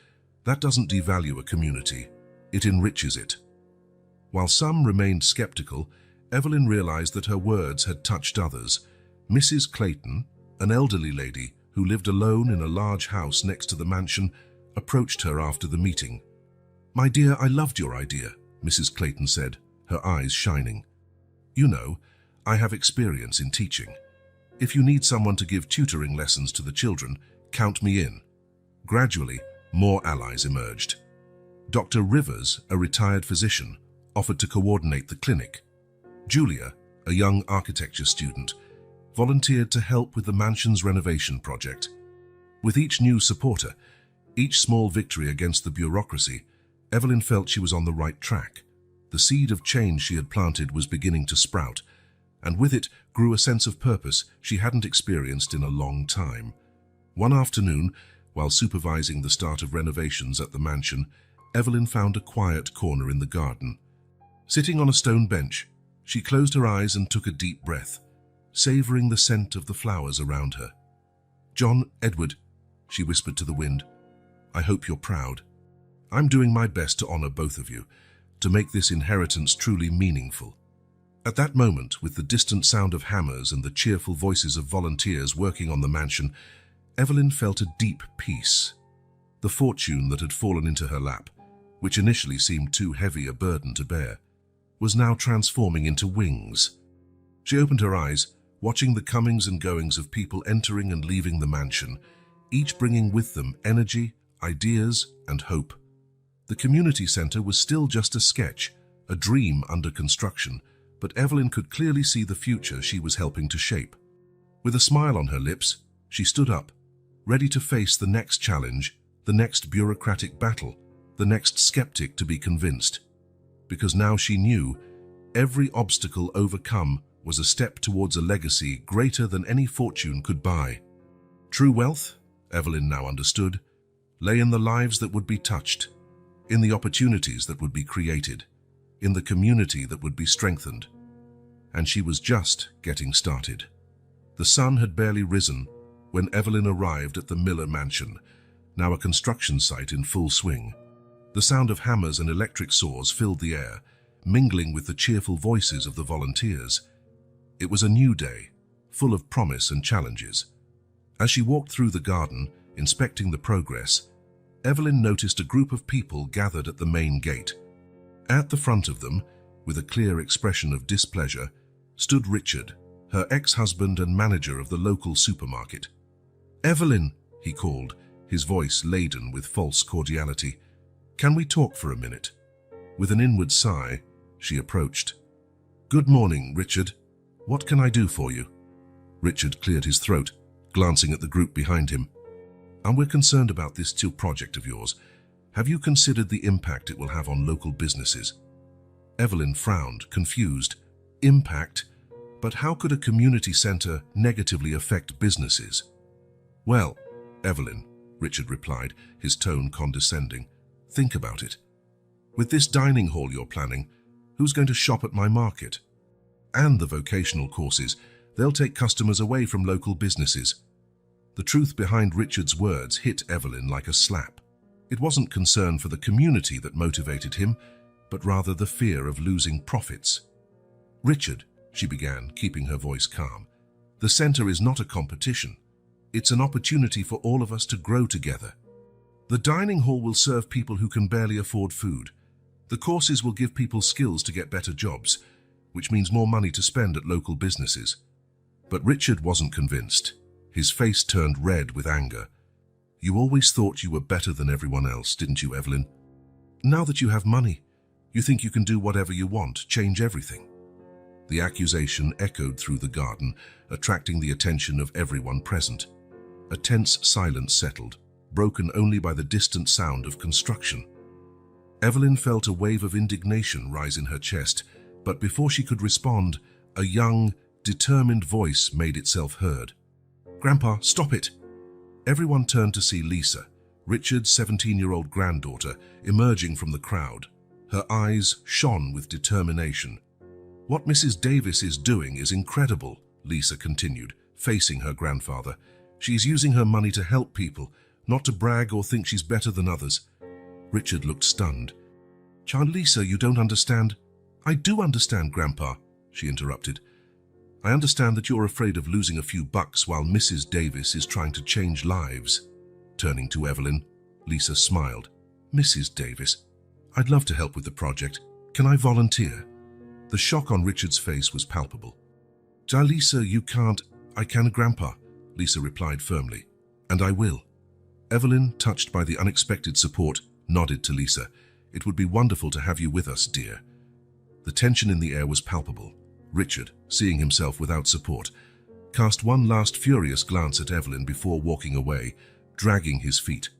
[SPEAKER 1] That doesn't devalue a community. It enriches it." While some remained skeptical, Evelyn realized that her words had touched others. Mrs. Clayton, an elderly lady who lived alone in a large house next to the mansion, approached her after the meeting. "My dear, I loved your idea," Mrs. Clayton said, her eyes shining. "You know, I have experience in teaching. If you need someone to give tutoring lessons to the children, count me in." Gradually, more allies emerged. Dr. Rivers, a retired physician, offered to coordinate the clinic. Julia, a young architecture student, volunteered to help with the mansion's renovation project. With each new supporter, each small victory against the bureaucracy, Evelyn felt she was on the right track. The seed of change she had planted was beginning to sprout, and with it grew a sense of purpose she hadn't experienced in a long time. One afternoon, while supervising the start of renovations at the mansion, Evelyn found a quiet corner in the garden. Sitting on a stone bench, she closed her eyes and took a deep breath, savoring the scent of the flowers around her. "John, Edward," she whispered to the wind, "I hope you're proud. I'm doing my best to honor both of you, to make this inheritance truly meaningful." At that moment, with the distant sound of hammers and the cheerful voices of volunteers working on the mansion, Evelyn felt a deep peace. The fortune that had fallen into her lap, which initially seemed too heavy a burden to bear, was now transforming into wings. She opened her eyes, watching the comings and goings of people entering and leaving the mansion, each bringing with them energy, ideas, and hope. The community center was still just a sketch, a dream under construction, but Evelyn could clearly see the future she was helping to shape. With a smile on her lips, she stood up, ready to face the next challenge, the next bureaucratic battle, the next skeptic to be convinced. Because now she knew every obstacle overcome was a step towards a legacy greater than any fortune could buy. True wealth, Evelyn now understood, lay in the lives that would be touched, in the opportunities that would be created, in the community that would be strengthened. And she was just getting started. The sun had barely risen when Evelyn arrived at the Miller mansion, now a construction site in full swing. The sound of hammers and electric saws filled the air, mingling with the cheerful voices of the volunteers. It was a new day, full of promise and challenges. As she walked through the garden, inspecting the progress, Evelyn noticed a group of people gathered at the main gate. At the front of them, with a clear expression of displeasure, stood Richard, her ex-husband and manager of the local supermarket. "Evelyn," he called, his voice laden with false cordiality, "can we talk for a minute?" With an inward sigh, she approached. "Good morning, Richard. What can I do for you?" Richard cleared his throat, glancing at the group behind him. "And we're concerned about this project of yours. Have you considered the impact it will have on local businesses?" Evelyn frowned, confused. Impact? But how could a community center negatively affect businesses? "Well, Evelyn," Richard replied, his tone condescending, "think about it. With this dining hall you're planning, who's going to shop at my market? And the vocational courses, they'll take customers away from local businesses." The truth behind Richard's words hit Evelyn like a slap. It wasn't concern for the community that motivated him, but rather the fear of losing profits. "Richard," she began, keeping her voice calm, "the center is not a competition. It's an opportunity for all of us to grow together. The dining hall will serve people who can barely afford food. The courses will give people skills to get better jobs, which means more money to spend at local businesses." But Richard wasn't convinced. His face turned red with anger. "You always thought you were better than everyone else, didn't you, Evelyn? Now that you have money, you think you can do whatever you want, change everything." The accusation echoed through the garden, attracting the attention of everyone present. A tense silence settled, broken only by the distant sound of construction. Evelyn felt a wave of indignation rise in her chest, but before she could respond, a young, determined voice made itself heard. "Grandpa, stop it!" Everyone turned to see Lisa, Richard's 17-year-old granddaughter, emerging from the crowd. Her eyes shone with determination. "What Mrs. Davis is doing is incredible," Lisa continued, facing her grandfather. "She's using her money to help people, not to brag or think she's better than others." Richard looked stunned. "Child Lisa, you don't understand." "I do understand, Grandpa," she interrupted. "I understand that you're afraid of losing a few bucks while Mrs. Davis is trying to change lives." Turning to Evelyn, Lisa smiled. "Mrs. Davis, I'd love to help with the project. Can I volunteer?" The shock on Richard's face was palpable. "Lisa, you can't." "I can, Grandpa," Lisa replied firmly. "And I will." Evelyn, touched by the unexpected support, nodded to Lisa. "It would be wonderful to have you with us, dear." The tension in the air was palpable. Richard, seeing himself without support, cast one last furious glance at Evelyn before walking away, dragging his feet.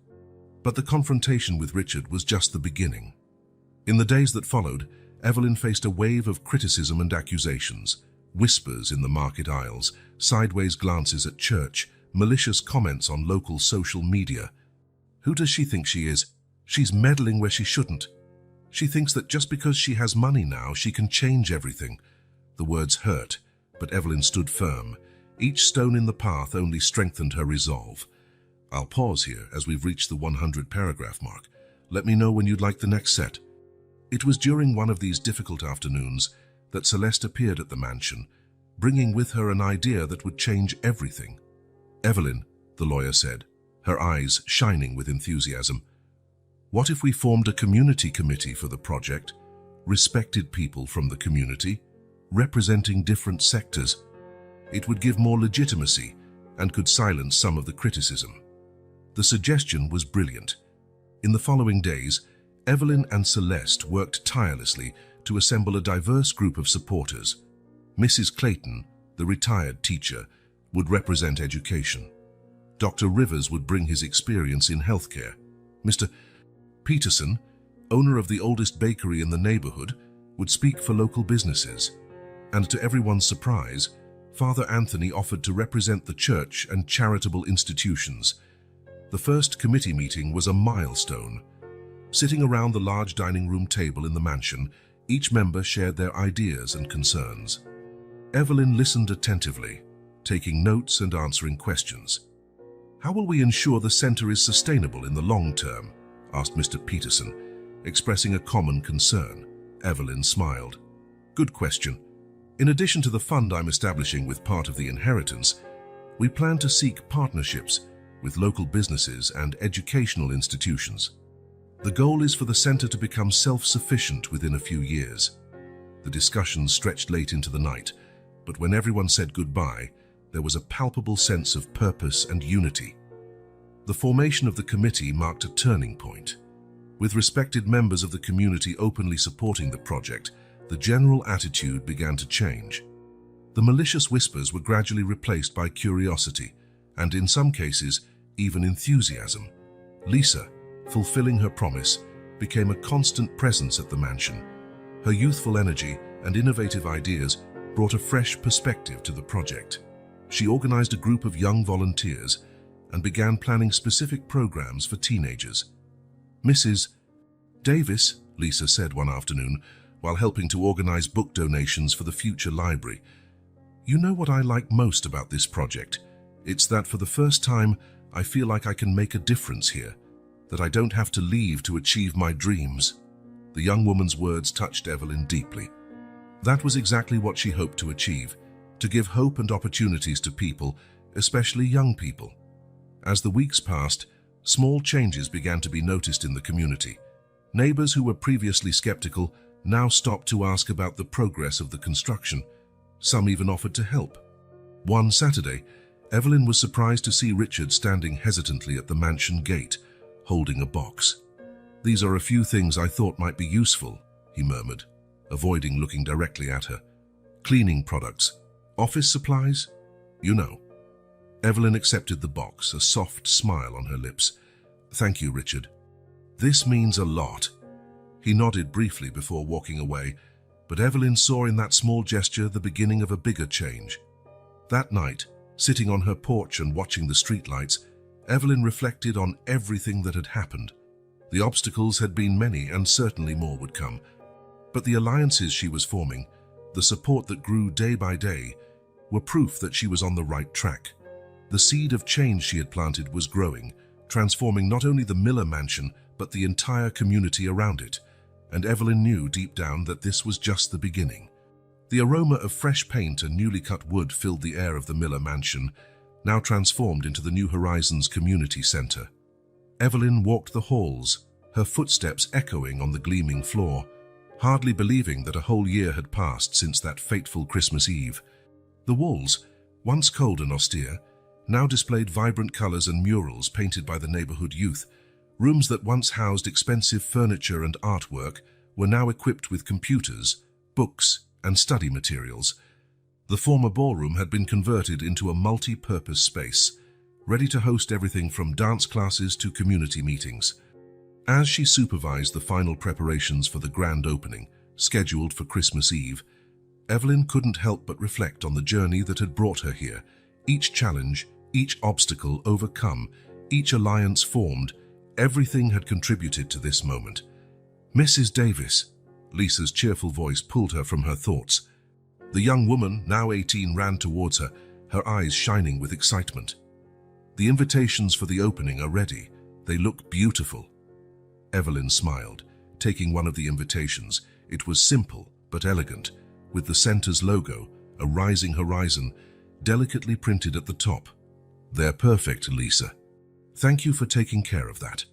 [SPEAKER 1] But the confrontation with Richard was just the beginning. In the days that followed, Evelyn faced a wave of criticism and accusations, whispers in the market aisles, sideways glances at church, malicious comments on local social media. Who does she think she is? She's meddling where she shouldn't. She thinks that just because she has money now, she can change everything. The words hurt, but Evelyn stood firm. Each stone in the path only strengthened her resolve. "I'll pause here as we've reached the 100-paragraph mark. Let me know when you'd like the next set." It was during one of these difficult afternoons that Celeste appeared at the mansion, bringing with her an idea that would change everything. "Evelyn," the lawyer said, her eyes shining with enthusiasm, "what if we formed a community committee for the project? Respected people from the community, representing different sectors. It would give more legitimacy and could silence some of the criticism. The suggestion was brilliant. In the following days, Evelyn and Celeste worked tirelessly to assemble a diverse group of supporters. Mrs. Clayton, the retired teacher, would represent education. Dr. Rivers would bring his experience in healthcare. Mr. Peterson, owner of the oldest bakery in the neighborhood, would speak for local businesses. And to everyone's surprise, Father Anthony offered to represent the church and charitable institutions. The first committee meeting was a milestone. Sitting around the large dining room table in the mansion, each member shared their ideas and concerns. Evelyn listened attentively, taking notes and answering questions. "How will we ensure the center is sustainable in the long term?" asked Mr. Peterson, expressing a common concern. Evelyn smiled. "Good question. In addition to the fund I'm establishing with part of the inheritance, we plan to seek partnerships with local businesses and educational institutions. The goal is for the center to become self-sufficient within a few years." The discussions stretched late into the night, but when everyone said goodbye, there was a palpable sense of purpose and unity. The formation of the committee marked a turning point. With respected members of the community openly supporting the project, the general attitude began to change. The malicious whispers were gradually replaced by curiosity, and in some cases, even enthusiasm. Lisa, fulfilling her promise, became a constant presence at the mansion. Her youthful energy and innovative ideas brought a fresh perspective to the project. She organized a group of young volunteers and began planning specific programs for teenagers. "Mrs. Davis," Lisa said one afternoon, while helping to organize book donations for the future library, "you know what I like most about this project? It's that for the first time, I feel like I can make a difference here, that I don't have to leave to achieve my dreams." The young woman's words touched Evelyn deeply. That was exactly what she hoped to achieve, to give hope and opportunities to people, especially young people. As the weeks passed, small changes began to be noticed in the community. Neighbors who were previously skeptical now stopped to ask about the progress of the construction. Some even offered to help. One Saturday, Evelyn was surprised to see Richard standing hesitantly at the mansion gate, holding a box. "These are a few things I thought might be useful," he murmured, avoiding looking directly at her. "Cleaning products, office supplies, you know." Evelyn accepted the box, a soft smile on her lips. "Thank you, Richard. This means a lot." He nodded briefly before walking away, but Evelyn saw in that small gesture the beginning of a bigger change. That night, sitting on her porch and watching the streetlights, Evelyn reflected on everything that had happened. The obstacles had been many, and certainly more would come. But the alliances she was forming, the support that grew day by day, were proof that she was on the right track. The seed of change she had planted was growing, transforming not only the Miller mansion, but the entire community around it. And Evelyn knew deep down that this was just the beginning. The aroma of fresh paint and newly cut wood filled the air of the Miller mansion, now transformed into the New Horizons Community Center. Evelyn walked the halls, her footsteps echoing on the gleaming floor, hardly believing that a whole year had passed since that fateful Christmas Eve. The walls, once cold and austere, now displayed vibrant colors and murals painted by the neighborhood youth. Rooms that once housed expensive furniture and artwork were now equipped with computers, books, and study materials. The former ballroom had been converted into a multi-purpose space, ready to host everything from dance classes to community meetings. As she supervised the final preparations for the grand opening, scheduled for Christmas Eve, Evelyn couldn't help but reflect on the journey that had brought her here. Each challenge, each obstacle overcome, each alliance formed, everything had contributed to this moment. "Mrs. Davis," Lisa's cheerful voice pulled her from her thoughts. The young woman, now 18, ran towards her, her eyes shining with excitement. "The invitations for the opening are ready. They look beautiful." Evelyn smiled, taking one of the invitations. It was simple but elegant, with the center's logo, a rising horizon, delicately printed at the top. "They're perfect, Lisa. Thank you for taking care of that."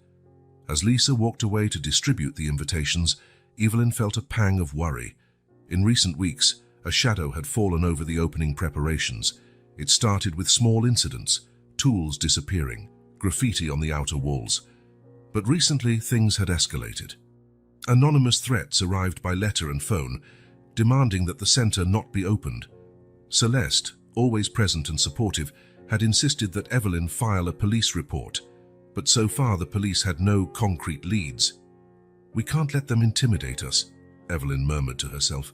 [SPEAKER 1] As Lisa walked away to distribute the invitations, Evelyn felt a pang of worry. In recent weeks, a shadow had fallen over the opening preparations. It started with small incidents, tools disappearing, graffiti on the outer walls. But recently, things had escalated. Anonymous threats arrived by letter and phone, demanding that the center not be opened. Celeste, always present and supportive, had insisted that Evelyn file a police report, but so far the police had no concrete leads. "We can't let them intimidate us," Evelyn murmured to herself,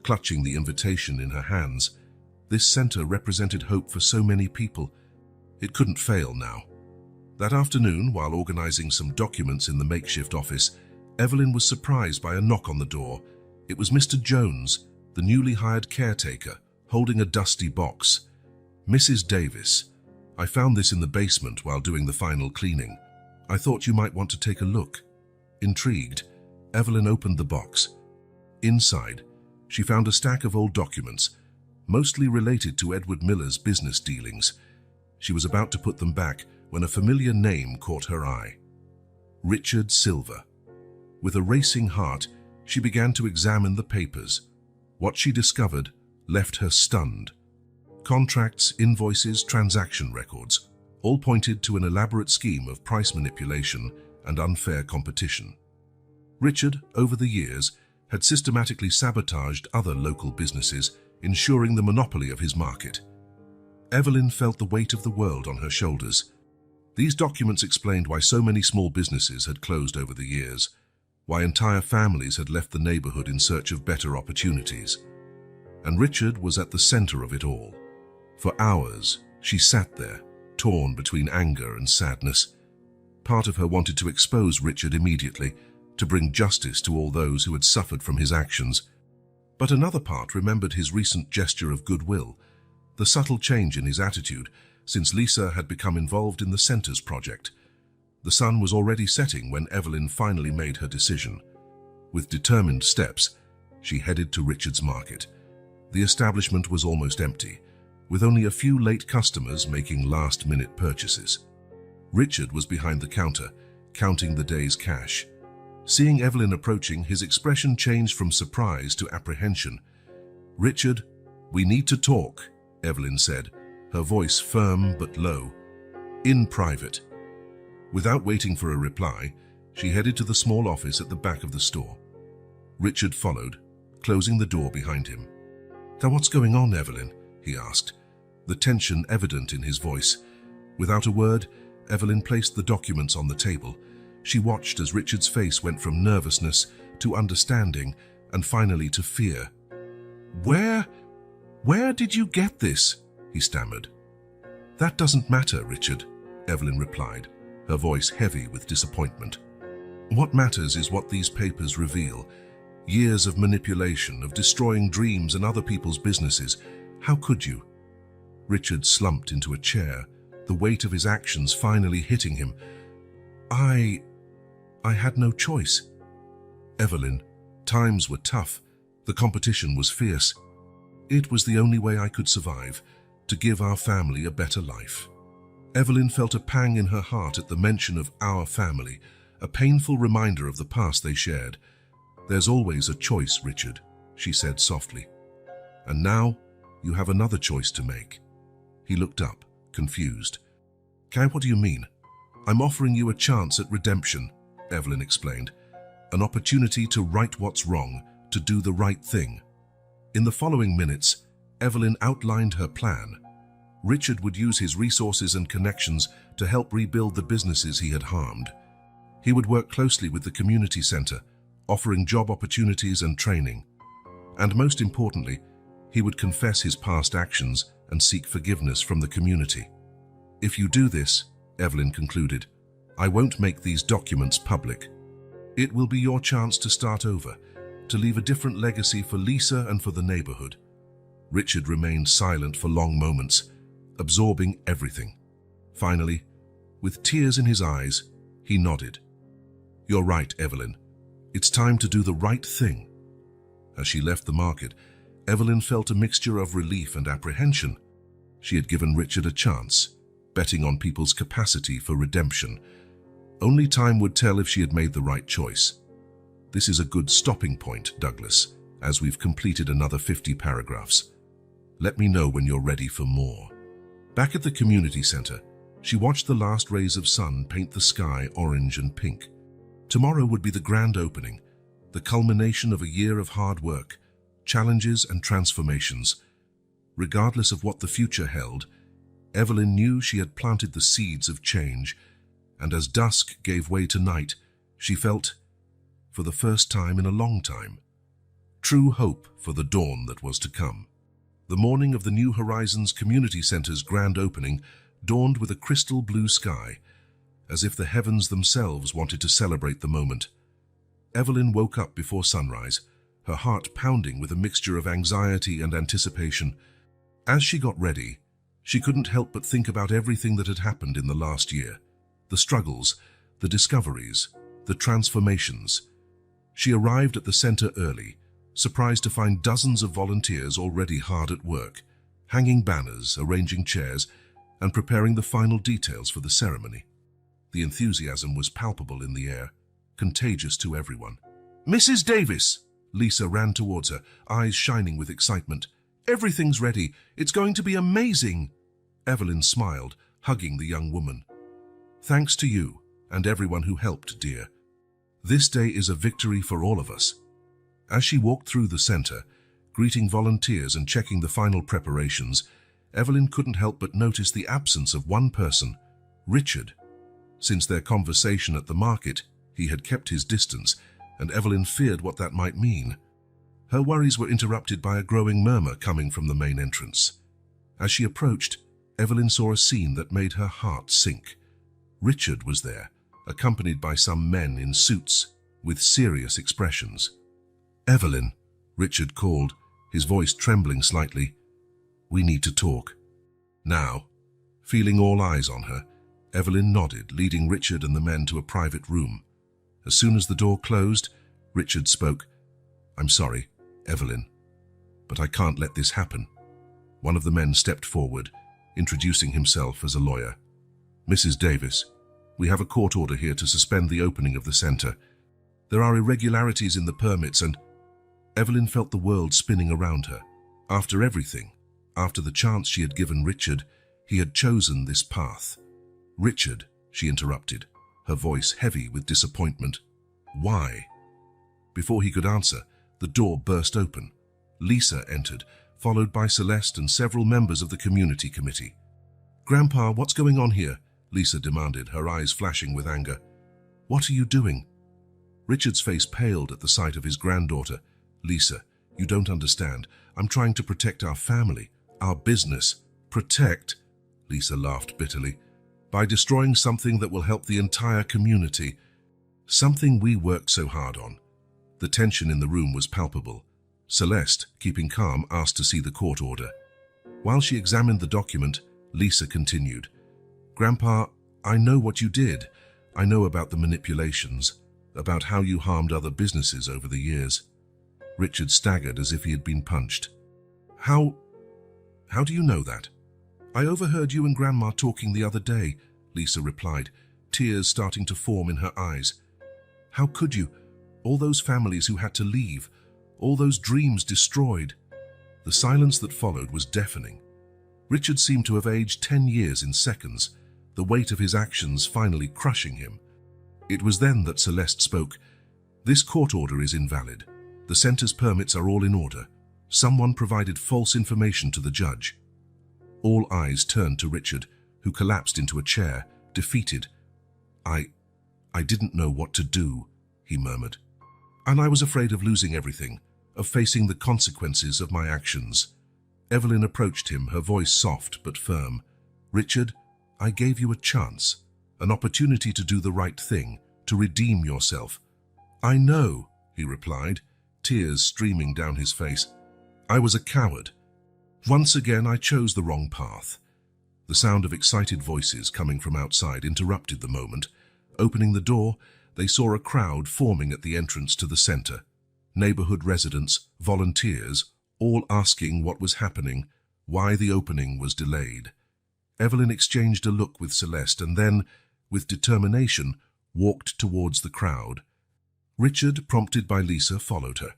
[SPEAKER 1] clutching the invitation in her hands. This center represented hope for so many people. It couldn't fail now. That afternoon, while organizing some documents in the makeshift office, Evelyn was surprised by a knock on the door. It was Mr. Jones, the newly hired caretaker, holding a dusty box. "Mrs. Davis, I found this in the basement while doing the final cleaning. I thought you might want to take a look." Intrigued, Evelyn opened the box. Inside, she found a stack of old documents, mostly related to Edward Miller's business dealings. She was about to put them back when a familiar name caught her eye. Richard Silver. With a racing heart, she began to examine the papers. What she discovered left her stunned. Contracts, invoices, transaction records, all pointed to an elaborate scheme of price manipulation and unfair competition. Richard, over the years, had systematically sabotaged other local businesses, ensuring the monopoly of his market. Evelyn felt the weight of the world on her shoulders. These documents explained why so many small businesses had closed over the years, why entire families had left the neighborhood in search of better opportunities. And Richard was at the center of it all. For hours, she sat there, torn between anger and sadness. Part of her wanted to expose Richard immediately, to bring justice to all those who had suffered from his actions. But another part remembered his recent gesture of goodwill, the subtle change in his attitude since Lisa had become involved in the center's project. The sun was already setting when Evelyn finally made her decision. With determined steps, she headed to Richard's market. The establishment was almost empty, with only a few late customers making last-minute purchases. Richard was behind the counter, counting the day's cash. Seeing Evelyn approaching, his expression changed from surprise to apprehension. "Richard, we need to talk," Evelyn said, her voice firm but low. "In private." Without waiting for a reply, she headed to the small office at the back of the store. Richard followed, closing the door behind him. "Now what's going on, Evelyn?" he asked, the tension evident in his voice. Without a word, Evelyn placed the documents on the table. She watched as Richard's face went from nervousness to understanding and finally to fear. Where did you get this?" he stammered. "That doesn't matter, Richard," Evelyn replied, her voice heavy with disappointment. "What matters is what these papers reveal. Years of manipulation, of destroying dreams and other people's businesses. How could you?" Richard slumped into a chair, the weight of his actions finally hitting him. I had no choice. Evelyn, times were tough. The competition was fierce. It was the only way I could survive, to give our family a better life. Evelyn felt a pang in her heart at the mention of our family, a painful reminder of the past they shared. "There's always a choice, Richard," she said softly. "And now you have another choice to make." He looked up, confused. "Kai, what do you mean?" "I'm offering you a chance at redemption," Evelyn explained. "An opportunity to right what's wrong, to do the right thing." In the following minutes, Evelyn outlined her plan. Richard would use his resources and connections to help rebuild the businesses he had harmed. He would work closely with the community center, offering job opportunities and training. And most importantly, he would confess his past actions and seek forgiveness from the community. "If you do this," Evelyn concluded, "I won't make these documents public. It will be your chance to start over, to leave a different legacy for Lisa and for the neighborhood." Richard remained silent for long moments, absorbing everything. Finally, with tears in his eyes, he nodded. "You're right, Evelyn. It's time to do the right thing." As she left the market, Evelyn felt a mixture of relief and apprehension. She had given Richard a chance, betting on people's capacity for redemption. Only time would tell if she had made the right choice. This is a good stopping point, Douglas, as we've completed another 50 paragraphs. Let me know when you're ready for more. Back at the community center, she watched the last rays of sun paint the sky orange and pink. Tomorrow would be the grand opening, the culmination of a year of hard work, challenges and transformations. Regardless of what the future held, Evelyn knew she had planted the seeds of change, and as dusk gave way to night, she felt, for the first time in a long time, true hope for the dawn that was to come. The morning of the New Horizons Community Center's grand opening dawned with a crystal blue sky, as if the heavens themselves wanted to celebrate the moment. Evelyn woke up before sunrise, her heart pounding with a mixture of anxiety and anticipation. As she got ready, she couldn't help but think about everything that had happened in the last year. The struggles, the discoveries, the transformations. She arrived at the center early, surprised to find dozens of volunteers already hard at work, hanging banners, arranging chairs, and preparing the final details for the ceremony. The enthusiasm was palpable in the air, contagious to everyone. "Mrs. Davis!" Lisa ran towards her, eyes shining with excitement. "Everything's ready. It's going to be amazing!" Evelyn smiled, hugging the young woman. "Thanks to you and everyone who helped, dear. This day is a victory for all of us." As she walked through the center, greeting volunteers and checking the final preparations, Evelyn couldn't help but notice the absence of one person, Richard. Since their conversation at the market, he had kept his distance, and Evelyn feared what that might mean. Her worries were interrupted by a growing murmur coming from the main entrance. As she approached, Evelyn saw a scene that made her heart sink. Richard was there, accompanied by some men in suits, with serious expressions. "Evelyn," Richard called, his voice trembling slightly. "We need to talk." Now, feeling all eyes on her, Evelyn nodded, leading Richard and the men to a private room. As soon as the door closed, Richard spoke. "I'm sorry, Evelyn, but I can't let this happen." One of the men stepped forward, introducing himself as a lawyer. "Mrs. Davis, we have a court order here to suspend the opening of the center. There are irregularities in the permits and—" Evelyn felt the world spinning around her. After everything, after the chance she had given Richard, he had chosen this path. "Richard," she interrupted, her voice heavy with disappointment. "Why?" Before he could answer, the door burst open. Lisa entered, followed by Celeste and several members of the community committee. "Grandpa, what's going on here?" Lisa demanded, her eyes flashing with anger. "What are you doing?" Richard's face paled at the sight of his granddaughter. "Lisa, you don't understand. I'm trying to protect our family, our business." "Protect?" Lisa laughed bitterly. "By destroying something that will help the entire community. Something we worked so hard on." The tension in the room was palpable. Celeste, keeping calm, asked to see the court order. While she examined the document, Lisa continued. "Grandpa, I know what you did. I know about the manipulations, about how you harmed other businesses over the years." Richard staggered as if he had been punched. How do you know that?" "I overheard you and Grandma talking the other day," Lisa replied, tears starting to form in her eyes. "How could you? All those families who had to leave, all those dreams destroyed." The silence that followed was deafening. Richard seemed to have aged 10 years in seconds, the weight of his actions finally crushing him. It was then that Celeste spoke. "This court order is invalid. The center's permits are all in order. Someone provided false information to the judge." All eyes turned to Richard, who collapsed into a chair, defeated. I didn't know what to do," he murmured. "And I was afraid of losing everything, of facing the consequences of my actions." Evelyn approached him, her voice soft but firm. "Richard, I gave you a chance, an opportunity to do the right thing, to redeem yourself." "I know," he replied, tears streaming down his face. "I was a coward. Once again, I chose the wrong path." The sound of excited voices coming from outside interrupted the moment. Opening the door, they saw a crowd forming at the entrance to the center. Neighborhood residents, volunteers, all asking what was happening, why the opening was delayed. Evelyn exchanged a look with Celeste and then, with determination, walked towards the crowd. Richard, prompted by Lisa, followed her.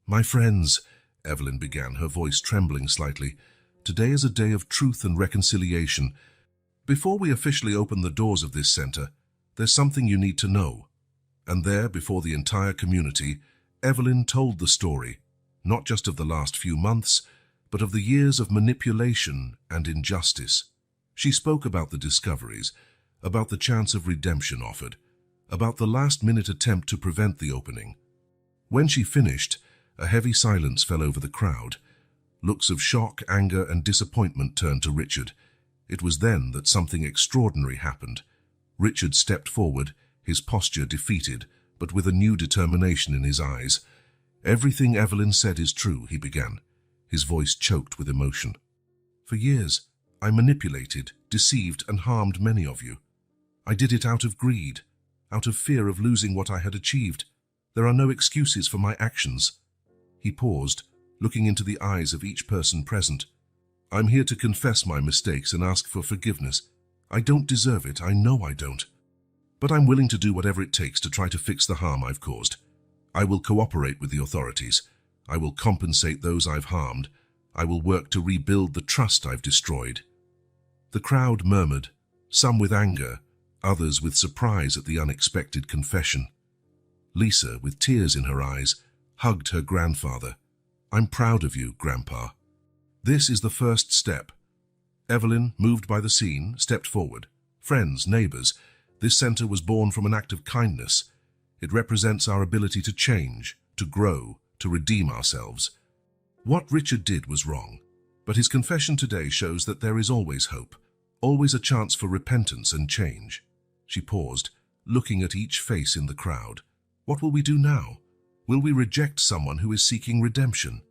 [SPEAKER 1] "My friends," Evelyn began, her voice trembling slightly, Today is a day of truth and reconciliation. Before we officially open the doors of this center, there's something you need to know. And there, before the entire community, Evelyn told the story, not just of the last few months, but of the years of manipulation and injustice. She spoke about the discoveries, about the chance of redemption offered, about the last-minute attempt to prevent the opening. When she finished, a heavy silence fell over the crowd. Looks of shock, anger, and disappointment turned to Richard. It was then that something extraordinary happened. Richard stepped forward, his posture defeated, but with a new determination in his eyes. "Everything Evelyn said is true," he began, his voice choked with emotion. "For years, I manipulated, deceived, and harmed many of you. I did it out of greed, out of fear of losing what I had achieved. There are no excuses for my actions." He paused, looking into the eyes of each person present. "I'm here to confess my mistakes and ask for forgiveness. I don't deserve it, I know I don't. But I'm willing to do whatever it takes to try to fix the harm I've caused. I will cooperate with the authorities. I will compensate those I've harmed. I will work to rebuild the trust I've destroyed." The crowd murmured, some with anger, others with surprise at the unexpected confession. Lisa, with tears in her eyes, hugged her grandfather. "I'm proud of you, Grandpa. This is the first step." Evelyn, moved by the scene, stepped forward. "Friends, neighbors, this center was born from an act of kindness. It represents our ability to change, to grow, to redeem ourselves. What Richard did was wrong, but his confession today shows that there is always hope, always a chance for repentance and change." She paused, looking at each face in the crowd. "What will we do now? Will we reject someone who is seeking redemption?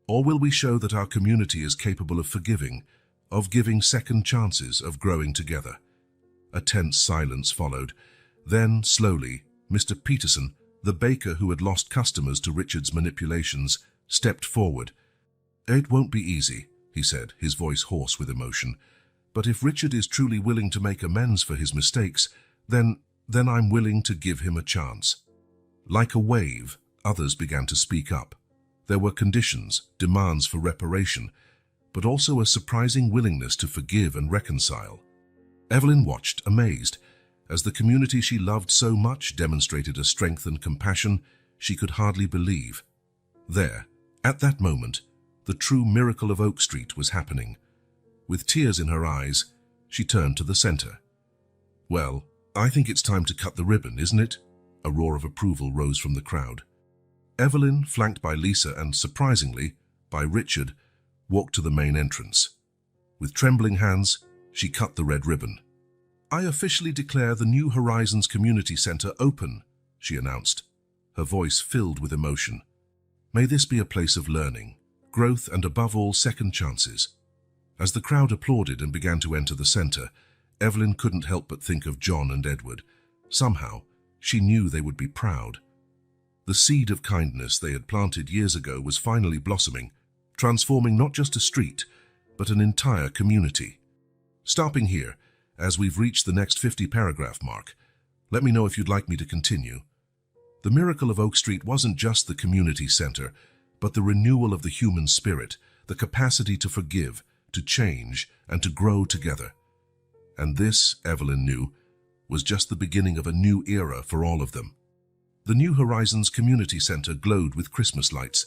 [SPEAKER 1] Or will we show that our community is capable of forgiving, of giving second chances, of growing together?" A tense silence followed. Then, slowly, Mr. Peterson, the baker who had lost customers to Richard's manipulations, stepped forward. "It won't be easy," he said, his voice hoarse with emotion. "But if Richard is truly willing to make amends for his mistakes, then I'm willing to give him a chance." Like a wave, others began to speak up. There were conditions, demands for reparation, but also a surprising willingness to forgive and reconcile. Evelyn watched, amazed, as the community she loved so much demonstrated a strength and compassion she could hardly believe. There, at that moment, the true miracle of Oak Street was happening. With tears in her eyes, she turned to the center. "Well, I think it's time to cut the ribbon, isn't it?" A roar of approval rose from the crowd. Evelyn, flanked by Lisa and, surprisingly, by Richard, walked to the main entrance. With trembling hands, she cut the red ribbon. "I officially declare the New Horizons Community Center open," she announced, her voice filled with emotion. "May this be a place of learning, growth, and above all, second chances." As the crowd applauded and began to enter the center, Evelyn couldn't help but think of John and Edward. Somehow, she knew they would be proud. The seed of kindness they had planted years ago was finally blossoming, transforming not just a street, but an entire community. Stopping here, as we've reached the next 50-paragraph mark, let me know if you'd like me to continue. The miracle of Oak Street wasn't just the community center, but the renewal of the human spirit, the capacity to forgive, to change, and to grow together. And this, Evelyn knew, was just the beginning of a new era for all of them. The New Horizons Community Center glowed with Christmas lights,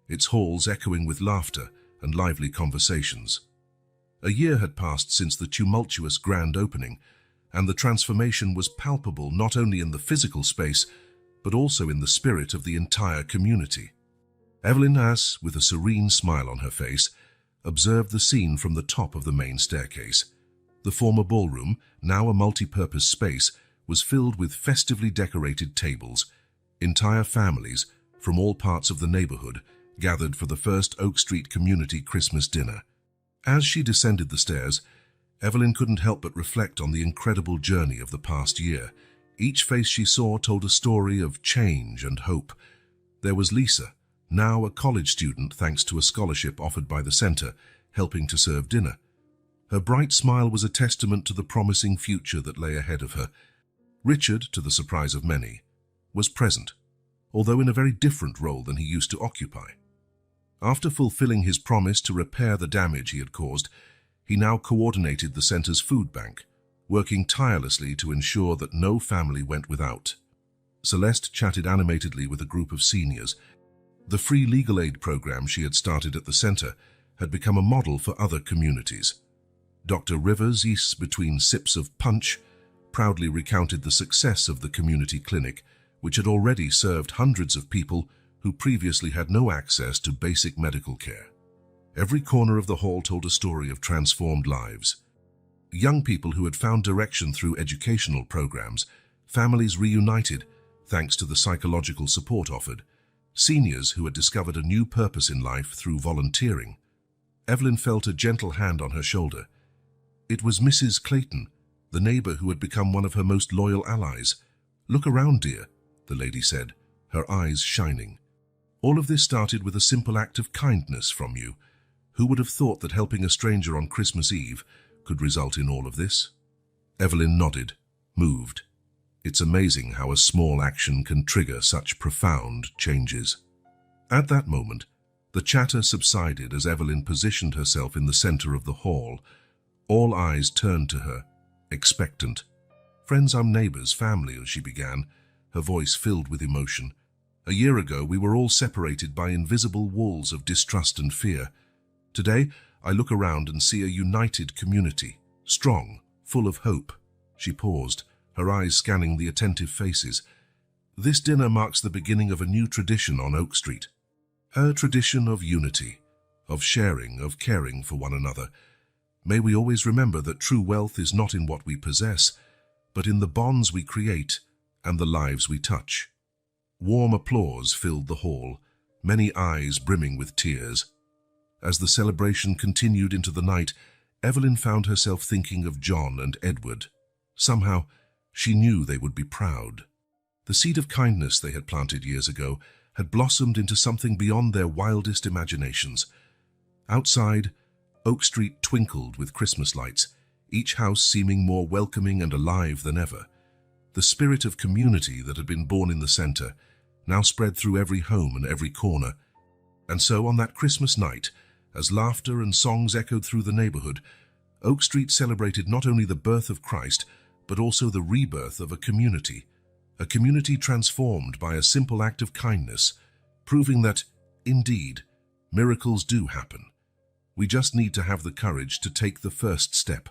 [SPEAKER 1] its halls echoing with laughter and lively conversations. A year had passed since the tumultuous grand opening, and the transformation was palpable not only in the physical space, but also in the spirit of the entire community. Evelyn, as, with a serene smile on her face, observed the scene from the top of the main staircase. The former ballroom, now a multi-purpose space, was filled with festively decorated tables. Entire families, from all parts of the neighborhood, gathered for the first Oak Street Community Christmas dinner. As she descended the stairs, Evelyn couldn't help but reflect on the incredible journey of the past year. Each face she saw told a story of change and hope. There was Lisa, now a college student thanks to a scholarship offered by the center, helping to serve dinner. Her bright smile was a testament to the promising future that lay ahead of her. Richard, to the surprise of many, was present, although in a very different role than he used to occupy. After fulfilling his promise to repair the damage he had caused, he now coordinated the center's food bank, working tirelessly to ensure that no family went without. Celeste chatted animatedly with a group of seniors. The free legal aid program she had started at the center had become a model for other communities. Dr. Rivers, between sips of punch, proudly recounted the success of the community clinic, which had already served hundreds of people who previously had no access to basic medical care. Every corner of the hall told a story of transformed lives. Young people who had found direction through educational programs, families reunited thanks to the psychological support offered, seniors who had discovered a new purpose in life through volunteering. Evelyn felt a gentle hand on her shoulder. It was Mrs. Clayton, the neighbor who had become one of her most loyal allies. "Look around, dear," the lady said, her eyes shining. "All of this started with a simple act of kindness from you. Who would have thought that helping a stranger on Christmas Eve could result in all of this?" Evelyn nodded, moved. It's amazing how a small action can trigger such profound changes. At that moment, the chatter subsided as Evelyn positioned herself in the center of the hall. All eyes turned to her, expectant. "Friends, I'm neighbors, family," she began, her voice filled with emotion. "A year ago, we were all separated by invisible walls of distrust and fear. Today, I look around and see a united community, strong, full of hope." She paused, her eyes scanning the attentive faces. "This dinner marks the beginning of a new tradition on Oak Street. A tradition of unity, of sharing, of caring for one another. May we always remember that true wealth is not in what we possess, but in the bonds we create and the lives we touch." Warm applause filled the hall, many eyes brimming with tears. As the celebration continued into the night, Evelyn found herself thinking of John and Edward. Somehow, she knew they would be proud. The seed of kindness they had planted years ago had blossomed into something beyond their wildest imaginations. Outside, Oak Street twinkled with Christmas lights, each house seeming more welcoming and alive than ever. The spirit of community that had been born in the center now spread through every home and every corner. And so on that Christmas night, as laughter and songs echoed through the neighborhood, Oak Street celebrated not only the birth of Christ, but also the rebirth of a community transformed by a simple act of kindness, proving that, indeed, miracles do happen. We just need to have the courage to take the first step.